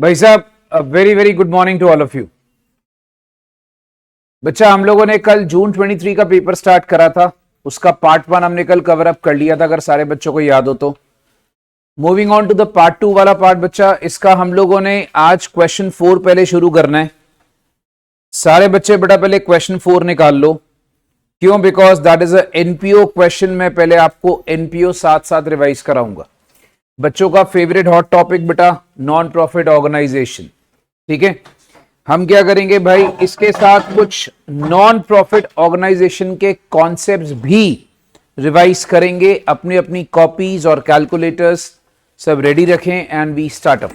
भाई साहब, very very good morning to all of you. बच्चा, हम लोगों ने कल जून 23 का पेपर स्टार्ट करा था, उसका पार्ट 1 हमने कल कवर अप कर लिया था, अगर सारे बच्चों को याद हो तो। Moving on to the part 2 वाला पार्ट बच्चा, इसका हम लोगों ने आज क्वेश्चन 4 पहले शुरू करना है। सारे बच्चे बेटा पहले क्वेश्चन 4 निकाल लो। क्यों? Because that is a NPO question. मैं पहले आपको एनपीओ साथ साथ रिवाइज कराऊंगा। बच्चों का फेवरेट हॉट टॉपिक बेटा नॉन प्रॉफिट ऑर्गेनाइजेशन। ठीक है, हम क्या करेंगे भाई, इसके साथ कुछ नॉन प्रॉफिट ऑर्गेनाइजेशन के कॉन्सेप्ट्स भी रिवाइज करेंगे। अपनी अपनी कॉपीज और कैलकुलेटर्स सब रेडी रखें एंड वी स्टार्ट अप।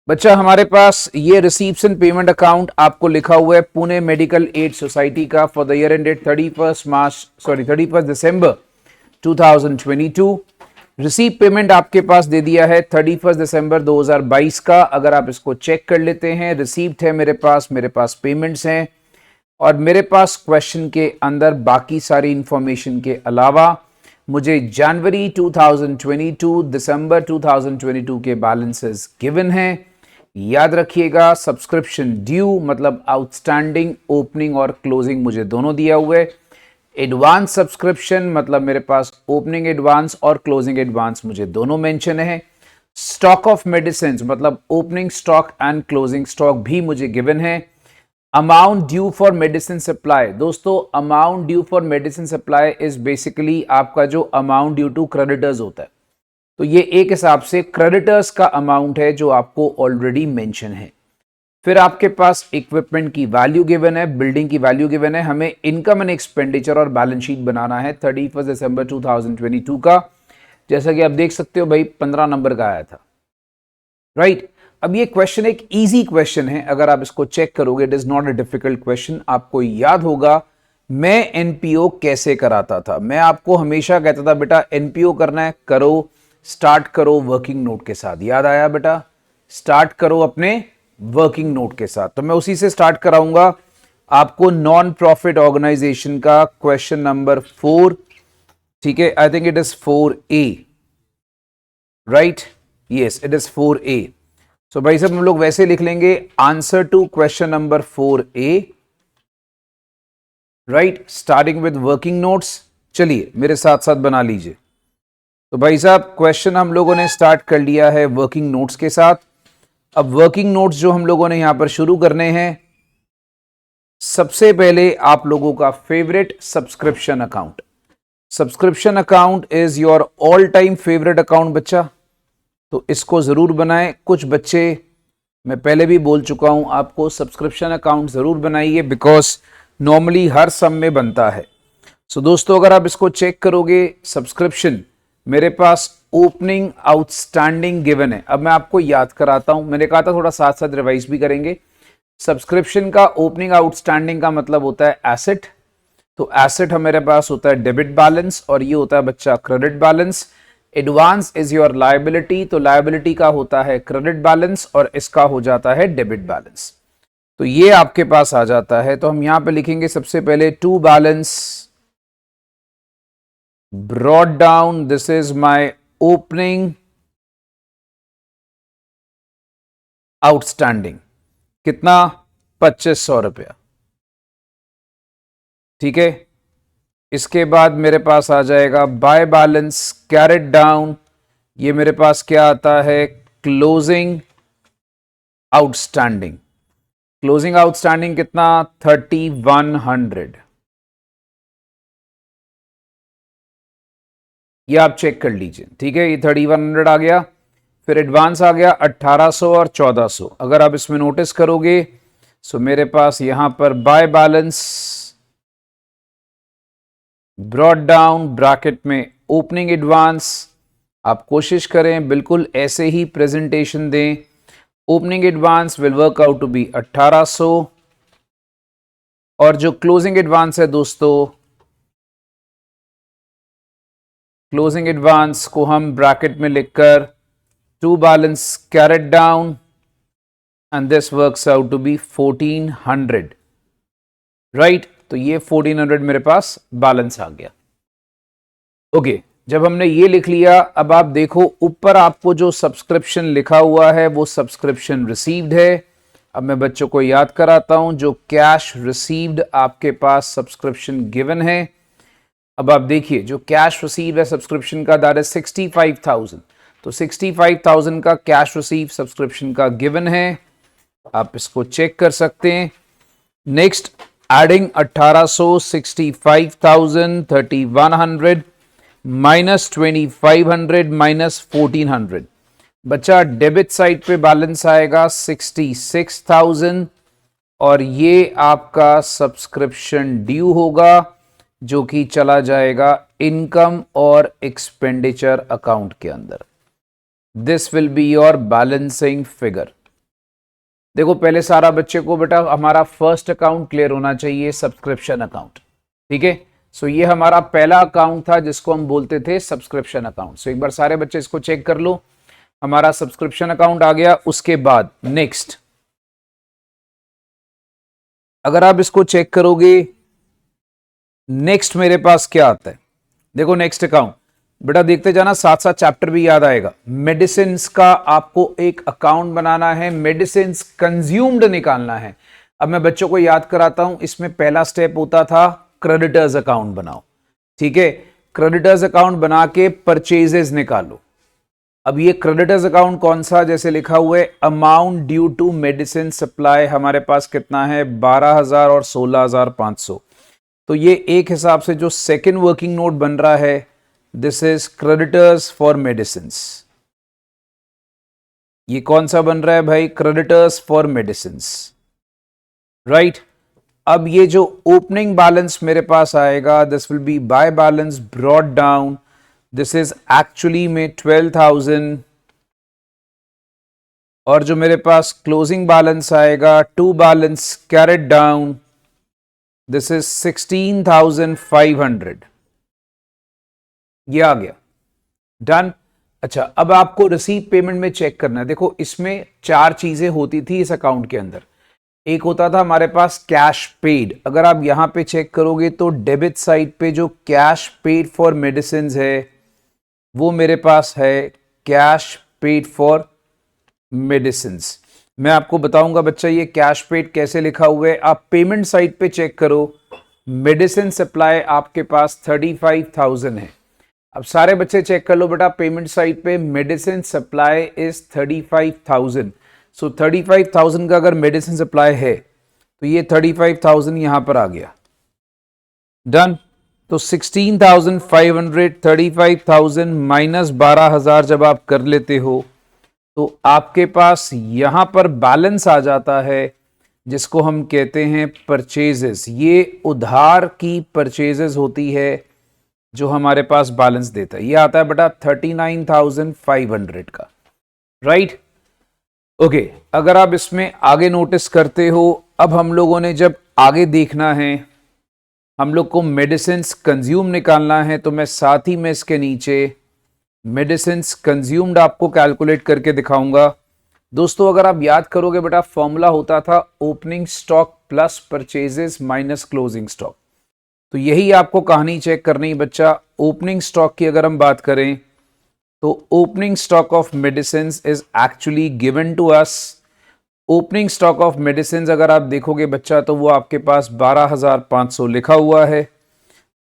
बच्चा, हमारे पास ये रिसीव्स एंड पेमेंट अकाउंट आपको लिखा हुआ है पुणे मेडिकल एड सोसाइटी का for the year ended 31 December 2022। Receive payment आपके पास दे दिया है 31 दिसंबर 2022 का। अगर आप इसको चेक कर लेते हैं, रिसीव्ड है मेरे पास पेमेंट्स हैं, और मेरे पास क्वेश्चन के अंदर बाकी सारी इंफॉर्मेशन के अलावा मुझे जनवरी 2022 दिसंबर 2022 के बैलेंसेस गिवन हैं। याद रखिएगा, सब्सक्रिप्शन ड्यू मतलब आउटस्टैंडिंग, ओपनिंग और क्लोजिंग मुझे दोनों दिया हुआ है। एडवांस सब्सक्रिप्शन मतलब मेरे पास ओपनिंग एडवांस और क्लोजिंग एडवांस मुझे दोनों मेंशन है। स्टॉक ऑफ मेडिसिन मतलब opening stock and closing stock भी मुझे गिवन है। Amount due for medicine supply, दोस्तों amount due for medicine supply is basically आपका जो अमाउंट ड्यू टू क्रेडिटर्स होता है, तो ये एक हिसाब से क्रेडिटर्स का अमाउंट है जो आपको ऑलरेडी मेंशन है। फिर आपके पास इक्विपमेंट की वैल्यू गिवन है, बिल्डिंग की वैल्यू गिवन है। हमें इनकम एंड एक्सपेंडिचर और बैलेंस शीट बनाना है 31 दिसंबर 2022 का। जैसा कि आप देख सकते हो भाई 15 नंबर का आया था, राइट। अब ये क्वेश्चन एक इजी क्वेश्चन है, अगर आप इसको चेक करोगे it is not a difficult question. आपको याद होगा मैं एनपीओ कैसे कराता था। मैं आपको हमेशा कहता था बेटा एनपीओ करना है, करो, स्टार्ट करो वर्किंग नोट के साथ। याद आया बेटा? स्टार्ट करो अपने वर्किंग नोट के साथ। तो मैं उसी से स्टार्ट कराऊंगा आपको नॉन प्रॉफिट ऑर्गेनाइजेशन का क्वेश्चन नंबर 4। ठीक है, I think it is 4A, right? Yes, it is 4A। So भाई साहब हम लोग वैसे लिख लेंगे answer to question number 4A, right, starting with working notes. चलिए मेरे साथ साथ बना लीजिए। तो भाई साहब क्वेश्चन हम लोगों ने स्टार्ट कर लिया है वर्किंग नोट्स के साथ। अब वर्किंग नोट्स जो हम लोगों ने यहां पर शुरू करने हैं, सबसे पहले आप लोगों का favourite subscription account. Subscription account is your all time favourite account बच्चा, तो इसको जरूर बनाएं। कुछ बच्चे, मैं पहले भी बोल चुका हूं आपको, सब्सक्रिप्शन अकाउंट जरूर बनाइए बिकॉज नॉर्मली हर सम में बनता है। सो दोस्तों अगर आप इसको चेक करोगे, सब्सक्रिप्शन मेरे पास ओपनिंग आउटस्टैंडिंग गिवन है। अब मैं आपको याद कराता हूं, मैंने कहा था थोड़ा साथ साथ रिवाइज भी करेंगे। सब्सक्रिप्शन का ओपनिंग आउटस्टैंडिंग का मतलब होता है एसेट, तो एसेट हमारे पास होता है डेबिट बैलेंस और ये होता है बच्चा credit balance. Advance is your liability, तो लायबिलिटी का होता है क्रेडिट बैलेंस और इसका हो जाता है डेबिट बैलेंस। तो ये आपके पास आ जाता है। तो हम यहां पे लिखेंगे सबसे पहले to balance brought down, this is my opening outstanding, कितना? 2500 रुपया। ठीक है, इसके बाद मेरे पास आ जाएगा बाय बैलेंस कैरेट डाउन, ये मेरे पास क्या आता है? Closing outstanding. क्लोजिंग आउटस्टैंडिंग कितना? 3100। ये आप चेक कर लीजिए। ठीक है, ये 3100 आ गया। फिर एडवांस आ गया 1800 और 1400। अगर आप इसमें नोटिस करोगे सो मेरे पास यहां पर by balance brought down bracket में ओपनिंग एडवांस। आप कोशिश करें बिल्कुल ऐसे ही प्रेजेंटेशन दें। Opening advance will work out to be 1800 और जो क्लोजिंग एडवांस है दोस्तों, क्लोजिंग एडवांस को हम ब्रैकेट में लिखकर to balance carried down and this works out to be 1400, right. तो ये 1400 मेरे पास बैलेंस आ गया। ओके, जब हमने ये लिख लिया, अब आप देखो ऊपर आपको जो सब्सक्रिप्शन लिखा हुआ है वो सब्सक्रिप्शन रिसीव्ड है। अब मैं बच्चों को याद कराता हूं, जो कैश रिसीव्ड आपके पास सब्सक्रिप्शन गिवन है। अब आप देखिए जो कैश रिसीव है सब्सक्रिप्शन का, दैट इज 65,000। तो 65,000 का कैश रिसीव सब्सक्रिप्शन का गिवन है, आप इसको चेक कर सकते हैं। Next, adding 1800, 65,000, 3100 minus 2500 minus 1400। बच्चा डेबिट साइड पे बैलेंस आएगा 66,000 और ये आपका सब्सक्रिप्शन ड्यू होगा जो कि चला जाएगा इनकम और एक्सपेंडिचर अकाउंट के अंदर। This will be your balancing figure. देखो पहले सारा बच्चे को बेटा हमारा फर्स्ट अकाउंट क्लियर होना चाहिए, सब्सक्रिप्शन अकाउंट। ठीक है, सो ये हमारा पहला अकाउंट था जिसको हम बोलते थे सब्सक्रिप्शन अकाउंट। सो एक बार सारे बच्चे इसको चेक कर लो, हमारा सब्सक्रिप्शन अकाउंट आ गया। उसके बाद नेक्स्ट अगर आप इसको चेक करोगे, नेक्स्ट मेरे पास क्या आता है, देखो नेक्स्ट अकाउंट बेटा देखते जाना, साथ साथ चैप्टर भी याद आएगा। मेडिसिन का आपको एक अकाउंट बनाना है, मेडिसिन कंज्यूम्ड निकालना है। अब मैं बच्चों को याद कराता हूं, इसमें पहला स्टेप होता था क्रेडिटर्स अकाउंट बनाओ। ठीक है, क्रेडिटर्स अकाउंट बना के परचेजेस निकालो। अब ये क्रेडिटर्स अकाउंट कौन सा, जैसे लिखा हुआ है amount due to medicine supply, हमारे पास कितना है 12,000 और 16,500। तो ये एक हिसाब से जो सेकेंड वर्किंग नोट बन रहा है, this is creditors for medicine. ये कौन सा बन रहा है भाई, क्रेडिटर्स फॉर मेडिसिन, राइट। अब ये जो ओपनिंग बैलेंस मेरे पास आएगा, this will be by balance brought down, this is actually में 12,000। और जो मेरे पास क्लोजिंग बैलेंस आएगा, to balance carried down, this is 16,500। ये आ गया, डन। अच्छा, अब आपको रिसीव पेमेंट में चेक करना है। देखो इसमें चार चीजें होती थी इस अकाउंट के अंदर। एक होता था हमारे पास कैश पेड। अगर आप यहां पे चेक करोगे तो डेबिट साइड पे जो कैश पेड फॉर मेडिसिन है वो मेरे पास है कैश पेड फॉर मेडिसिन। मैं आपको बताऊंगा बच्चा ये कैश पेड कैसे लिखा हुआ है। आप पेमेंट साइड पे चेक करो, मेडिसिन सप्लाई आपके पास 35,000 है। अब सारे बच्चे चेक कर लो बेटा, पेमेंट साइड पे मेडिसिन सप्लाई इज 35,000। सो 35,000 का अगर मेडिसिन सप्लाई है तो ये 35,000 यहां पर आ गया, डन। तो 16,500, 35,000 माइनस 12,000 जब आप कर लेते हो तो आपके पास यहां पर बैलेंस आ जाता है जिसको हम कहते हैं परचेजेस। ये उधार की परचेजेस होती है जो हमारे पास बैलेंस देता है। ये आता है बेटा 39,500 का, राइट। ओके, अगर आप इसमें आगे नोटिस करते हो, अब हम लोगों ने जब आगे देखना है, हम लोग को मेडिसिन कंज्यूम निकालना है, तो मैं साथ ही में इसके नीचे मेडिसिन कंज्यूम्ड आपको कैलकुलेट करके दिखाऊंगा। दोस्तों अगर आप याद करोगे बेटा, फॉर्मूला होता था opening stock plus purchases minus closing stock. तो यही आपको कहानी चेक करनी बच्चा। ओपनिंग स्टॉक की अगर हम बात करें तो opening stock of medicine is actually given to us. Opening stock of medicine अगर आप देखोगे बच्चा तो वो आपके पास 12,500 लिखा हुआ है,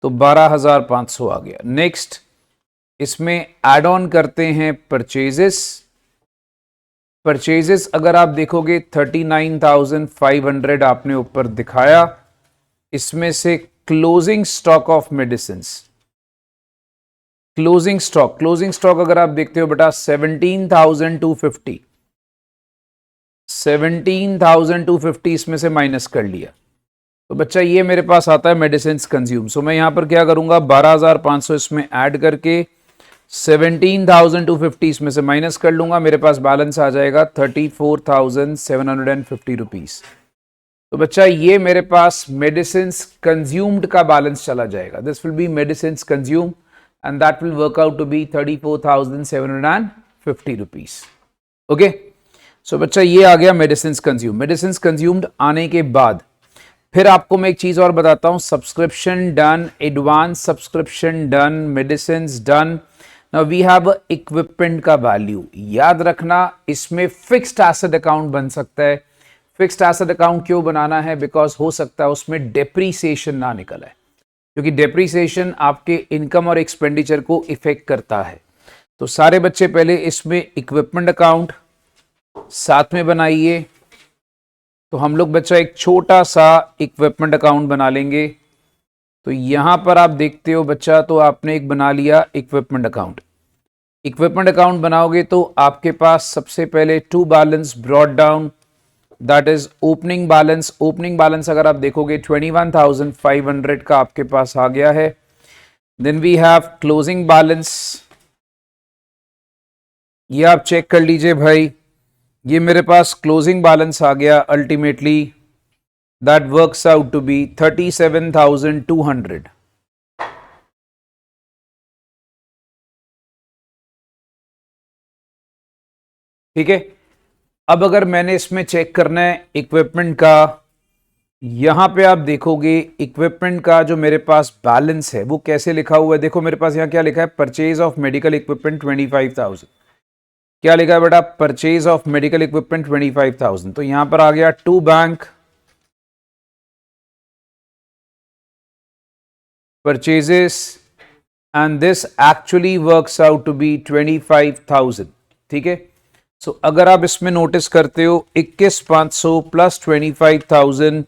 तो 12,500 आ गया। नेक्स्ट इसमें एड ऑन करते हैं परचेजेस। परचेजेस अगर आप देखोगे 39,500 आपने ऊपर दिखाया, इसमें से closing stock of medicine, closing stock अगर आप देखते हो बेटा 17,250, 17,250 इसमें से माइनस कर लिया तो बच्चा ये मेरे पास आता है मेडिसिन कंज्यूम। सो मैं यहां पर क्या करूंगा, 12,500 इसमें ऐड करके 17,250 इसमें से माइनस कर लूंगा, मेरे पास बैलेंस आ जाएगा 34,750 रुपीज। तो बच्चा ये मेरे पास मेडिसिन कंज्यूम्ड का बैलेंस चला जाएगा। This will be medicine consume and that will work out to be 34,750 rupees. Okay, so बच्चा ये आ गया मेडिसिन कंज्यूम। मेडिसिन कंज्यूम्ड आने के बाद फिर आपको मैं एक चीज और बताता हूं, subscription done, advance subscription done, medicine done. Now we have equipment का वैल्यू याद रखना, इसमें फिक्स्ड एसेट अकाउंट बन सकता है। फिक्स्ड एसेट अकाउंट क्यों बनाना है? बिकॉज हो सकता है उसमें डेप्रीसिएशन ना निकल आए, क्योंकि डेप्रीसिएशन आपके इनकम और एक्सपेंडिचर को इफेक्ट करता है। तो सारे बच्चे पहले इसमें इक्विपमेंट अकाउंट साथ में बनाइए। तो हम लोग बच्चा एक छोटा सा इक्विपमेंट अकाउंट बना लेंगे। तो यहां पर आप देखते हो बच्चा, तो आपने एक बना लिया इक्विपमेंट अकाउंट। इक्विपमेंट अकाउंट बनाओगे तो आपके पास सबसे पहले to balance brought down, that is opening balance. Opening balance अगर आप देखोगे 21,500 का आपके पास आ गया है। Then we have closing balance, ये आप चेक कर लीजिए भाई, ये मेरे पास क्लोजिंग बैलेंस आ गया ultimately, that works out to be 37,200। ठीक है, अब अगर मैंने इसमें चेक करना है इक्विपमेंट का, यहां पे आप देखोगे इक्विपमेंट का जो मेरे पास बैलेंस है वो कैसे लिखा हुआ है। देखो मेरे पास यहां क्या लिखा है, परचेज ऑफ मेडिकल इक्विपमेंट 25,000। क्या लिखा है बेटा? Purchase of medical equipment 25,000। तो यहां पर आ गया to bank purchases and this actually works out to be 25,000। ठीक है, सो अगर आप इसमें नोटिस करते हो 21,500 प्लस 25,000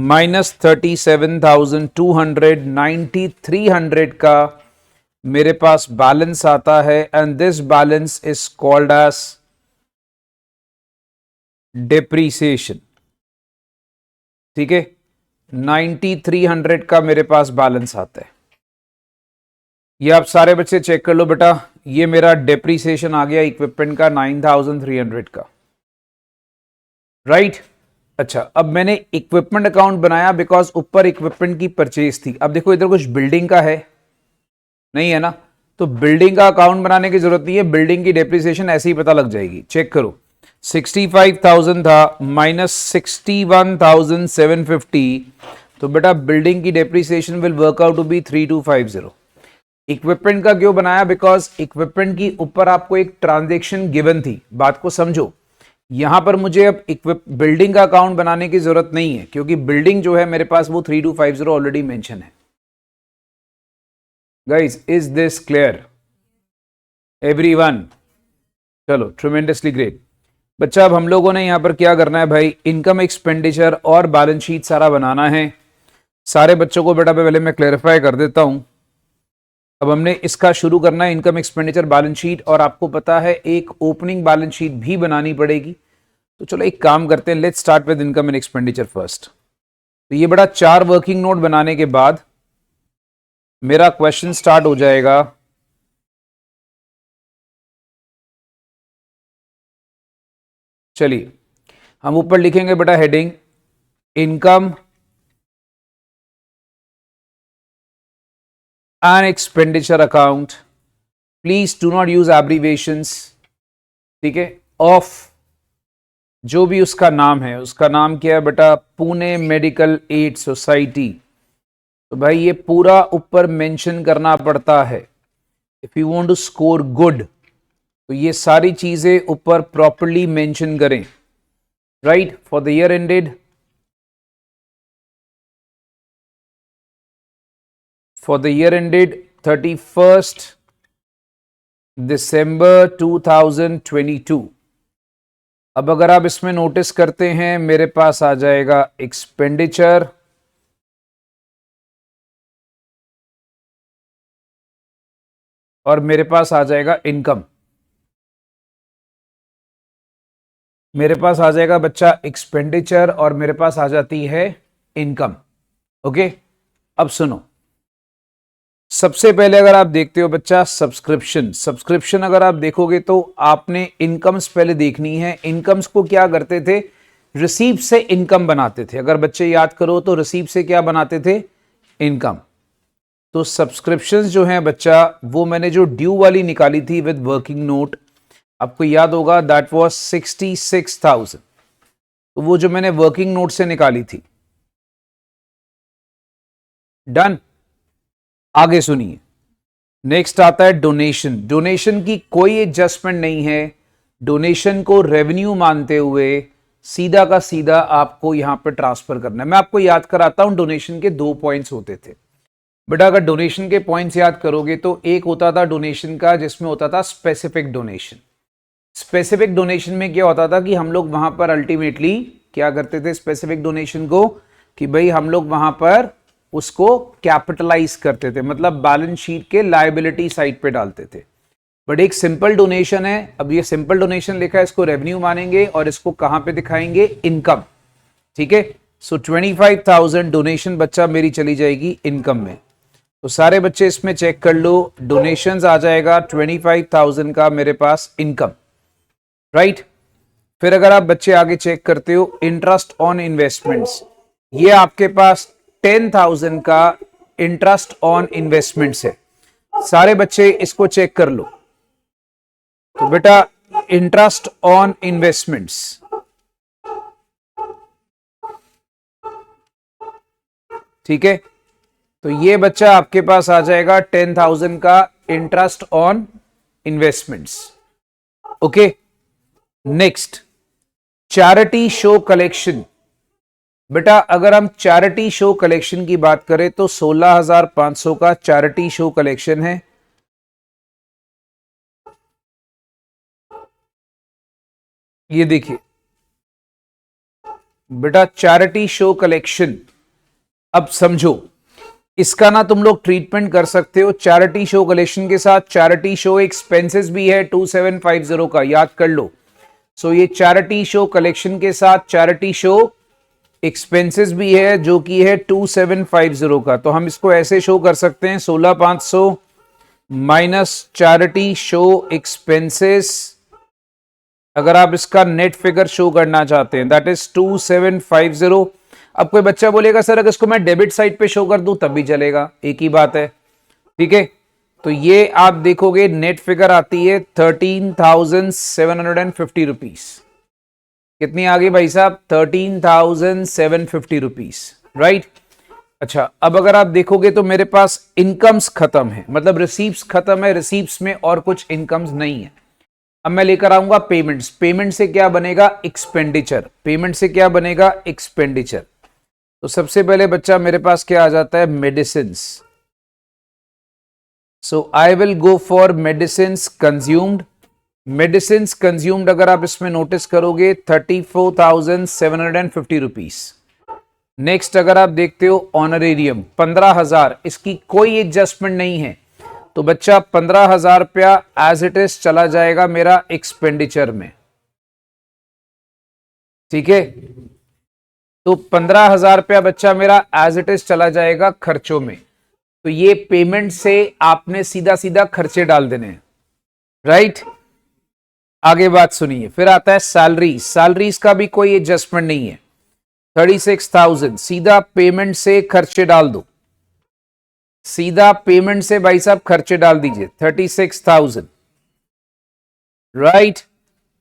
माइनस 37,200, 9,300 का मेरे पास बैलेंस आता है and this balance is called as depreciation. ठीक है, 9,300 का मेरे पास बैलेंस आता है। ये आप सारे बच्चे चेक कर लो बेटा, ये मेरा डेप्रीसिएशन आ गया इक्विपमेंट का 9,300 का, राइट। अच्छा, अब मैंने इक्विपमेंट अकाउंट बनाया बिकॉज ऊपर इक्विपमेंट की परचेज थी। अब देखो इधर कुछ बिल्डिंग का है नहीं है ना, तो बिल्डिंग का अकाउंट बनाने की जरूरत नहीं है, बिल्डिंग की डेप्रिसिएशन ऐसे ही पता लग जाएगी। चेक करो, 65,000 था माइनस 61,750, तो बेटा बिल्डिंग की depreciation will work out to be 3250। Equipment का क्यों बनाया? बिकॉज इक्विपमेंट की ऊपर आपको एक ट्रांजेक्शन गिवन थी, बात को समझो। यहां पर मुझे अब बिल्डिंग का अकाउंट बनाने की जरूरत नहीं है, क्योंकि बिल्डिंग जो है मेरे पास वो 3250 ऑलरेडी मेंशन है। Guys, is this clear everyone? चलो, ट्रिमेंडसली ग्रेट बच्चा। अब हम लोगों ने यहां पर क्या करना है भाई, इनकम एक्सपेंडिचर और बैलेंस शीट सारा बनाना है। सारे बच्चों को बेटा पहले मैं क्लैरिफाई कर देता हूं। अब हमने इसका शुरू करना है, इनकम एक्सपेंडिचर बैलेंस शीट, और आपको पता है एक ओपनिंग बैलेंस शीट भी बनानी पड़ेगी। तो चलो एक काम करते हैं, let's start with income and expenditure first. तो ये बड़ा 4 वर्किंग नोट बनाने के बाद मेरा क्वेश्चन स्टार्ट हो जाएगा। चलिए हम ऊपर लिखेंगे बेटा heading income and expenditure account, please do not use abbreviations. ठीक है, ऑफ जो भी उसका नाम है, उसका नाम क्या है बेटा? Pune medical aid society. तो भाई ये पूरा ऊपर मेंशन करना पड़ता है if you want to score good, तो ये सारी चीजें ऊपर प्रॉपर्ली मेंशन करें, right. For the year ended, for the year ended 31st December 2022। अब अगर आप इसमें नोटिस करते हैं, मेरे पास आ जाएगा एक्सपेंडिचर और मेरे पास आ जाएगा इनकम। मेरे पास आ जाएगा बच्चा एक्सपेंडिचर और मेरे पास आ जाती है इनकम। ओके, अब सुनो, सबसे पहले अगर आप देखते हो बच्चा सब्सक्रिप्शन, सब्सक्रिप्शन अगर आप देखोगे तो आपने इनकम्स पहले देखनी है। इनकम्स को क्या करते थे? रिसीव से इनकम बनाते थे। अगर बच्चे याद करो तो रिसीव से क्या बनाते थे? इनकम। तो सब्सक्रिप्शंस जो हैं बच्चा, वो मैंने जो ड्यू वाली निकाली थी विद वर्किंग नोट, आपको याद होगा दैट वाज 66,000। तो वो जो मैंने वर्किंग नोट से निकाली थी, डन। आगे सुनिए, नेक्स्ट आता है डोनेशन। डोनेशन की कोई एडजस्टमेंट नहीं है। डोनेशन को रेवेन्यू मानते हुए सीधा का सीधा आपको यहां पर ट्रांसफर करना है। मैं आपको याद कराता हूं, डोनेशन के 2 पॉइंट्स होते थे बेटा। अगर डोनेशन के पॉइंट्स याद करोगे तो एक होता था डोनेशन का जिसमें होता था स्पेसिफिक डोनेशन। स्पेसिफिक डोनेशन में क्या होता था कि हम लोग वहां पर अल्टीमेटली क्या करते थे स्पेसिफिक डोनेशन को, कि भाई हम लोग वहां पर उसको कैपिटलाइज करते थे, मतलब बैलेंस शीट के लायबिलिटी साइड पे डालते थे। बट एक सिंपल डोनेशन है, अब ये सिंपल डोनेशन लिखा है, इसको रेवेन्यू मानेंगे और इसको कहां पे दिखाएंगे, इनकम। ठीक है, सो 25,000 डोनेशन बच्चा मेरी चली जाएगी इनकम में। तो सारे बच्चे इसमें चेक कर लो, डोनेशंस आ जाएगा 25,000 का मेरे पास इनकम, राइट। फिर अगर आप बच्चे आगे चेक करते हो इंटरेस्ट ऑन इन्वेस्टमेंट्स, ये आपके पास 10,000 का इंटरेस्ट ऑन इन्वेस्टमेंट्स है। सारे बच्चे इसको चेक कर लो। तो बेटा इंटरेस्ट ऑन इन्वेस्टमेंट्स, ठीक है, तो ये बच्चा आपके पास आ जाएगा 10,000 का interest on investments. Okay, next charity show collection. बेटा अगर हम चैरिटी शो कलेक्शन की बात करें तो 16,500 का चैरिटी शो कलेक्शन है। ये देखिए बेटा चैरिटी शो कलेक्शन, अब समझो इसका ना तुम लोग ट्रीटमेंट कर सकते हो। चैरिटी शो कलेक्शन के साथ चैरिटी शो एक्सपेंसेस भी है 2750 का, याद कर लो। सो ये चैरिटी शो कलेक्शन के साथ चैरिटी शो एक्सपेंसेस भी है जो कि है 2750 का। तो हम इसको ऐसे शो कर सकते हैं 16,500 माइनस चैरिटी शो एक्सपेंसेस। अगर आप इसका नेट फिगर शो करना चाहते हैं दैट इज 2750। अब कोई बच्चा बोलेगा सर अगर इसको मैं डेबिट साइड पे शो कर दूं तब भी चलेगा, एक ही बात है, ठीक है। तो ये आप देखोगे नेट फिगर आती है 13,750 रुपीज। कितनी आ गई भाई साहब, 13,750 रुपीज, राइट। अच्छा, अब अगर आप देखोगे तो मेरे पास इनकम्स खत्म है, मतलब रिसीव्स खत्म है, रिसीव्स में और कुछ इनकम्स नहीं है। अब मैं लेकर आऊंगा पेमेंट्स। पेमेंट से क्या बनेगा, एक्सपेंडिचर। पेमेंट से क्या बनेगा, एक्सपेंडिचर। तो सबसे पहले बच्चा मेरे पास क्या आ जाता है, medicine. So I will go for medicine consumed. Medicine consumed अगर आप इसमें नोटिस करोगे 34,750 रुपीज। नेक्स्ट अगर आप देखते हो ऑनरेरियम 15,000, इसकी कोई एडजस्टमेंट नहीं है। तो बच्चा 15,000 रुपया एज इट इज चला जाएगा मेरा एक्सपेंडिचर में, ठीक है। तो 15,000 रुपया बच्चा मेरा एज इट इज चला जाएगा खर्चों में। तो ये पेमेंट से आपने सीधा सीधा खर्चे डाल देने हैं, राइट। आगे बात सुनिए, फिर आता है सैलरी। सैलरीज का भी कोई एडजस्टमेंट नहीं है। 36,000 सीधा पेमेंट से खर्चे डाल दो, सीधा पेमेंट से भाई साहब खर्चे डाल दीजिए 36,000, राइट।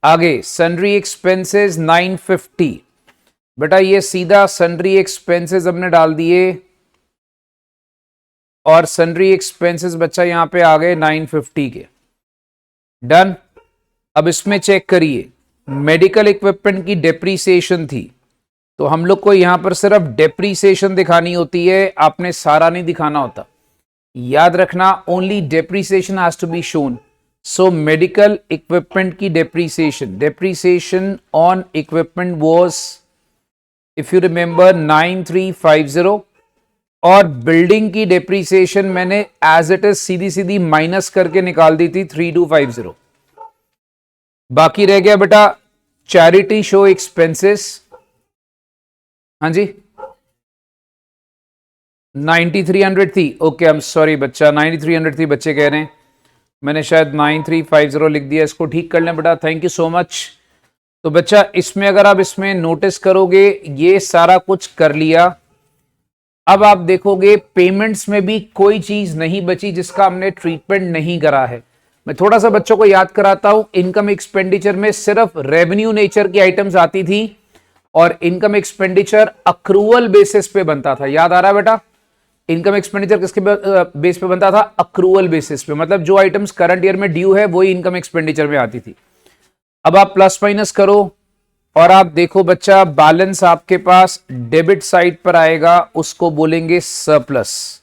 आगे सन्ड्री एक्सपेंसेस 950। बेटा ये सीधा सन्ड्री एक्सपेंसेस हमने डाल दिए और सन्ड्री एक्सपेंसेस बच्चा यहां पे आ गए 950 के, डन। अब इसमें चेक करिए, मेडिकल इक्विपमेंट की डेप्रीसिएशन थी, तो हम लोग को यहां पर सिर्फ डेप्रीसिएशन दिखानी होती है, आपने सारा नहीं दिखाना होता, याद रखना। Only depreciation has to be shown. So medical equipment की depreciation on equipment was, if you remember 9350, और बिल्डिंग की डेप्रीसिएशन मैंने एज इट इज सीधी सीधी माइनस करके निकाल दी थी 3250। बाकी रह गया बेटा चैरिटी शो एक्सपेंसेस, हाँ जी 9300 थी। ओके आई एम सॉरी बच्चा, 9300 थी, बच्चे कह रहे हैं, मैंने शायद 9350 लिख दिया, इसको ठीक कर लें बेटा, थैंक यू सो मच। तो बच्चा इसमें अगर आप इसमें नोटिस करोगे ये सारा कुछ कर लिया। अब आप देखोगे पेमेंट्स में भी कोई चीज नहीं बची जिसका हमने ट्रीटमेंट नहीं करा है। मैं थोड़ा सा बच्चों को याद कराता हूं, इनकम एक्सपेंडिचर में सिर्फ रेवेन्यू नेचर की आइटम्स आती थी और इनकम एक्सपेंडिचर अक्रूवल बेसिस पे बनता था, याद आ रहा है बेटा। इनकम एक्सपेंडिचर किसके बेस पे बनता था? अक्रूवल बेसिस पे, मतलब जो आइटम्स करंट ईयर में ड्यू है वही इनकम एक्सपेंडिचर में आती थी। अब आप प्लस माइनस करो और आप देखो बच्चा, बैलेंस आपके पास डेबिट साइड पर आएगा, उसको बोलेंगे सरप्लस।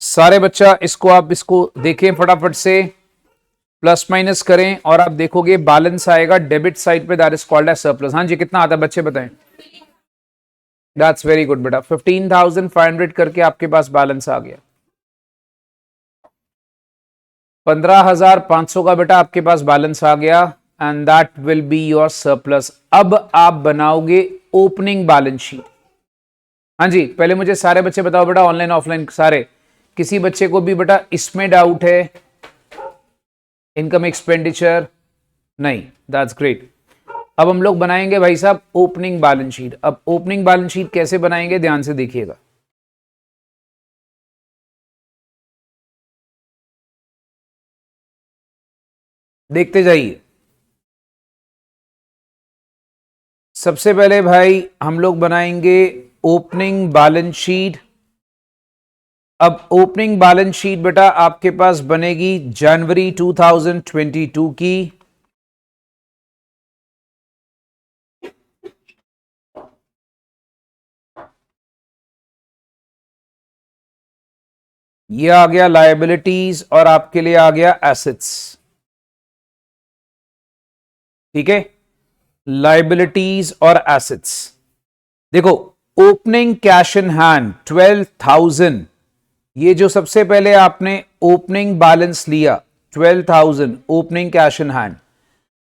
सारे बच्चा इसको देखें फटाफट से, प्लस माइनस करें और आप देखोगे बैलेंस आएगा डेबिट साइड पे, that is called as surplus. हाँ जी, कितना आता है बच्चे बताएं? दैट्स वेरी गुड बेटा, 15,500 करके आपके पास बैलेंस आ गया। 15,500 का बेटा आपके पास बैलेंस आ गया and that will be your surplus. अब आप बनाओगे ओपनिंग बैलेंस शीट। हाँ जी, पहले मुझे सारे बच्चे बताओ बेटा, ऑनलाइन ऑफलाइन सारे, किसी बच्चे को भी बेटा इसमें डाउट है? इनकम एक्सपेंडिचर नहीं, दैट्स ग्रेट। अब हम लोग बनाएंगे भाई साहब ओपनिंग बैलेंस शीट। अब ओपनिंग बैलेंस शीट कैसे बनाएंगे, ध्यान से देखिएगा। देखते जाइए। सबसे पहले भाई हम लोग बनाएंगे ओपनिंग बैलेंस शीट। अब ओपनिंग बैलेंस शीट बेटा आपके पास बनेगी जनवरी 2022 की। ये आ गया लायबिलिटीज और आपके लिए आ गया एसेट्स। ठीक है, लायबिलिटीज और एसेट्स। देखो, ओपनिंग कैश इन हैंड 12,000, ये जो सबसे पहले आपने ओपनिंग बैलेंस लिया 12,000 ओपनिंग कैश इन हैंड,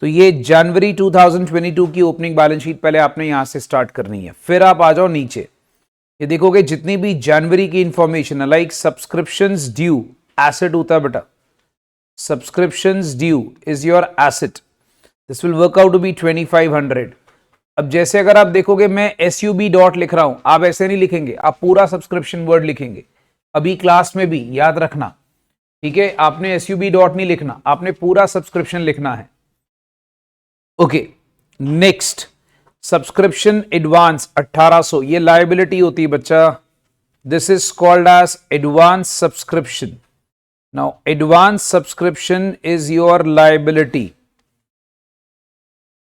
तो ये जनवरी 2022 की ओपनिंग बैलेंस शीट पहले आपने यहां से स्टार्ट करनी है। फिर आप आ जाओ नीचे, ये देखोगे जितनी भी जनवरी की इंफॉर्मेशन है, लाइक सब्सक्रिप्शंस ड्यू एसेट होता है बेटा, subscriptions due is your asset, this will work out to be 2,500। अब जैसे अगर आप देखोगे मैं SUB डॉट लिख रहा हूं, आप ऐसे नहीं लिखेंगे, आप पूरा सब्सक्रिप्शन वर्ड लिखेंगे। अभी क्लास में भी याद रखना, ठीक है, आपने SUB डॉट नहीं लिखना, आपने पूरा सब्सक्रिप्शन लिखना है। ओके, नेक्स्ट सब्सक्रिप्शन एडवांस 1800, ये लायबिलिटी होती है बच्चा, this is called as advance subscription. Now advance subscription is your liability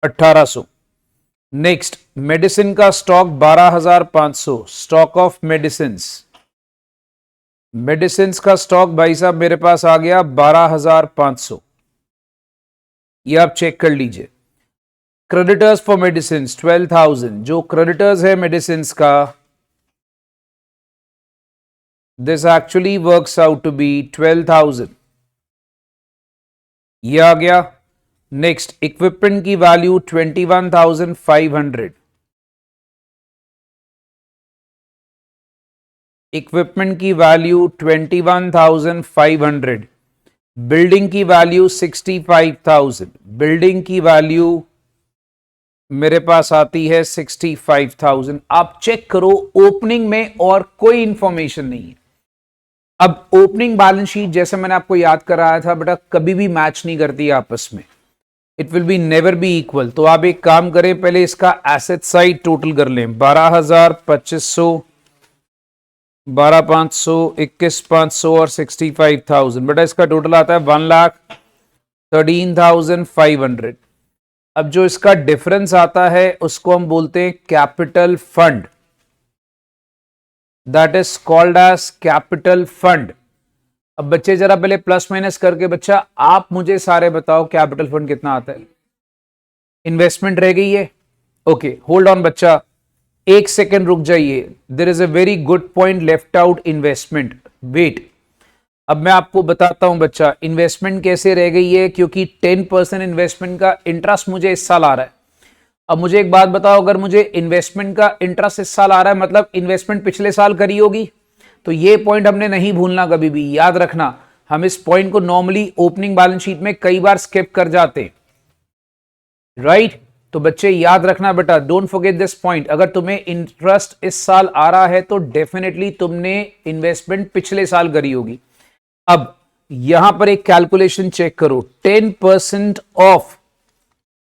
1800। Next, medicine का stock 12,500, stock of medicine, medicine का स्टॉक भाई साहब मेरे पास आ गया 12,500, ये आप चेक कर लीजिए। क्रेडिटर्स फॉर मेडिसिन 12,000, जो क्रेडिटर्स है मेडिसिन का, this actually works out to be 12,000, ये आ गया। नेक्स्ट, इक्विपमेंट की वैल्यू 21,500, इक्विपमेंट की वैल्यू 21,500, बिल्डिंग की वैल्यू 65,000, बिल्डिंग की वैल्यू मेरे पास आती है 65,000। आप चेक करो ओपनिंग में और कोई इंफॉर्मेशन नहीं है। अब ओपनिंग बैलेंस शीट जैसे मैंने आपको याद कराया था बेटा, कभी भी मैच नहीं करती आपस में, it will be never be equal. तो आप एक काम करें, पहले इसका एसेट साइड टोटल कर लें, 12,2500, 12,500, 21,500 और 65,000, बेटा इसका टोटल आता है 1,13,500। अब जो इसका डिफरेंस आता है उसको हम बोलते हैं capital fund, that is called as capital fund. अब बच्चे जरा पहले प्लस माइनस करके बच्चा आप मुझे सारे बताओ कैपिटल फंड कितना आता है। इन्वेस्टमेंट रह गई है, ओके होल्ड ऑन बच्चा, एक सेकेंड रुक जाइए, there is a very good point left out, investment, wait. अब मैं आपको बताता हूं बच्चा इन्वेस्टमेंट कैसे रह गई है, क्योंकि 10% इन्वेस्टमेंट का इंटरेस्ट मुझे इस साल आ रहा है। अब मुझे एक बात बताओ, अगर मुझे इन्वेस्टमेंट का इंटरेस्ट इस साल आ रहा है, मतलब इन्वेस्टमेंट पिछले साल करी होगी, तो ये पॉइंट हमने नहीं भूलना, कभी भी याद रखना। हम इस पॉइंट को नॉर्मली ओपनिंग बैलेंस शीट में कई बार स्किप कर जाते, राइट? तो बच्चे याद रखना बेटा, डोंट फॉरगेट दिस पॉइंट। अगर तुम्हें इंटरेस्ट इस साल आ रहा है तो डेफिनेटली तुमने इन्वेस्टमेंट पिछले साल करी होगी। अब यहां पर एक कैलकुलेशन चेक करो, 10% of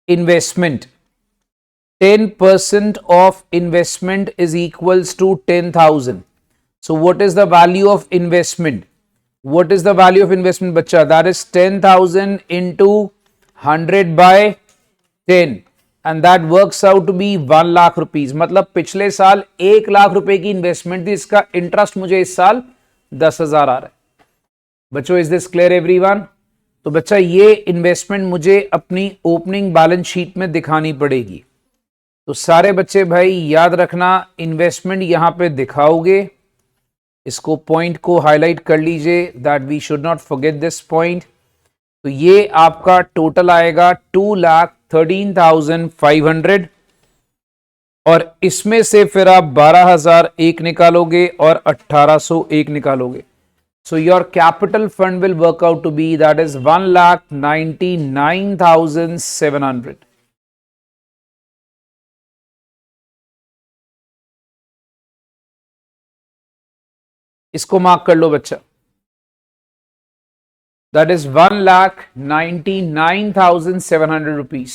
investment, 10% of investment is equals to 10,000. So what is the value of investment? What is the value of investment, बच्चा? That is 10,000 into 100 by 10 and that works out to be 1 lakh rupees. मतलब पिछले साल 1 लाख रुपए की investment थी, इसका interest मुझे इस साल 10,000 आ रहा है. बच्चों, इज दिस क्लियर एवरीवन? तो बच्चा ये इन्वेस्टमेंट मुझे अपनी ओपनिंग बैलेंस शीट में दिखानी पड़ेगी. तो सारे बच्चे भाई याद रखना, इन्वेस्टमेंट यहां पे दिखाओगे, इसको पॉइंट को हाईलाइट कर लीजिए, that we should not forget this point. तो ये आपका टोटल आएगा 2,13,500 और इसमें से फिर आप 12,001 निकालोगे और 1,801 निकालोगे. So your capital fund will work out to be, that is 1,99,700. इसको मार्क कर लो बच्चा. That is 1,99,700 rupees.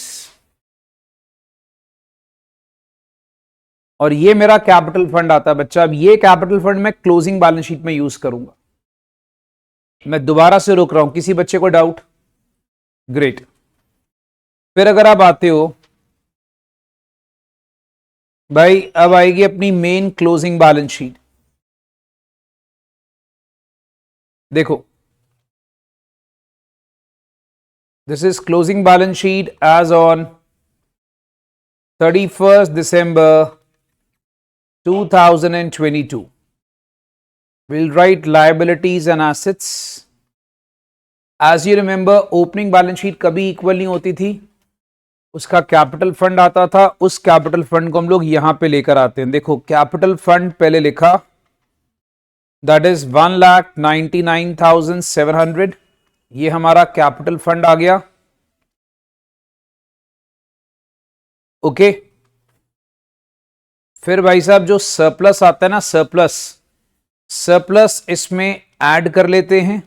और ये मेरा कैपिटल फंड आता है बच्चा. अब ये कैपिटल फंड मैं क्लोजिंग बैलेंस शीट में यूज करूंगा. मैं दोबारा से रोक रहा हूं, किसी बच्चे को डाउट? ग्रेट. फिर अगर आप आते हो भाई, अब आएगी अपनी मेन क्लोजिंग बैलेंस शीट. देखो, this is closing balance sheet as on 31st December 2022. We'll write liabilities and assets. As you remember, opening balance sheet कभी इक्वल नहीं होती थी, उसका कैपिटल फंड आता था. उस कैपिटल फंड को हम लोग यहां पे लेकर आते हैं. देखो, कैपिटल फंड पहले लिखा, दैट इज 1,99,700. ये हमारा कैपिटल फंड आ गया. ओके. फिर भाई साहब जो सरप्लस आता है ना, सरप्लस इसमें ऐड कर लेते हैं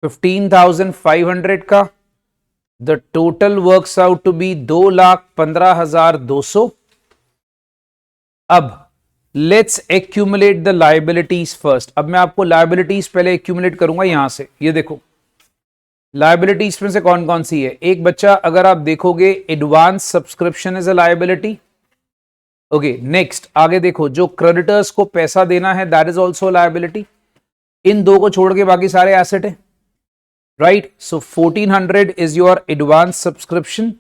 15,500 का. The total works out to be 2,15,200. अब let's accumulate the liabilities first. अब मैं आपको लायबिलिटीज पहले एक्यूमुलेट करूंगा यहां से. ये देखो, लायबिलिटीज में से कौन कौन सी है. एक बच्चा, अगर आप देखोगे, advance subscription is a liability. Okay, next आगे देखो, जो क्रेडिटर्स को पैसा देना है, दैट इज ऑल्सो लायबिलिटी. इन दो को छोड़ के बाकी सारे एसेट है, right. So 1,400 is your advance subscription.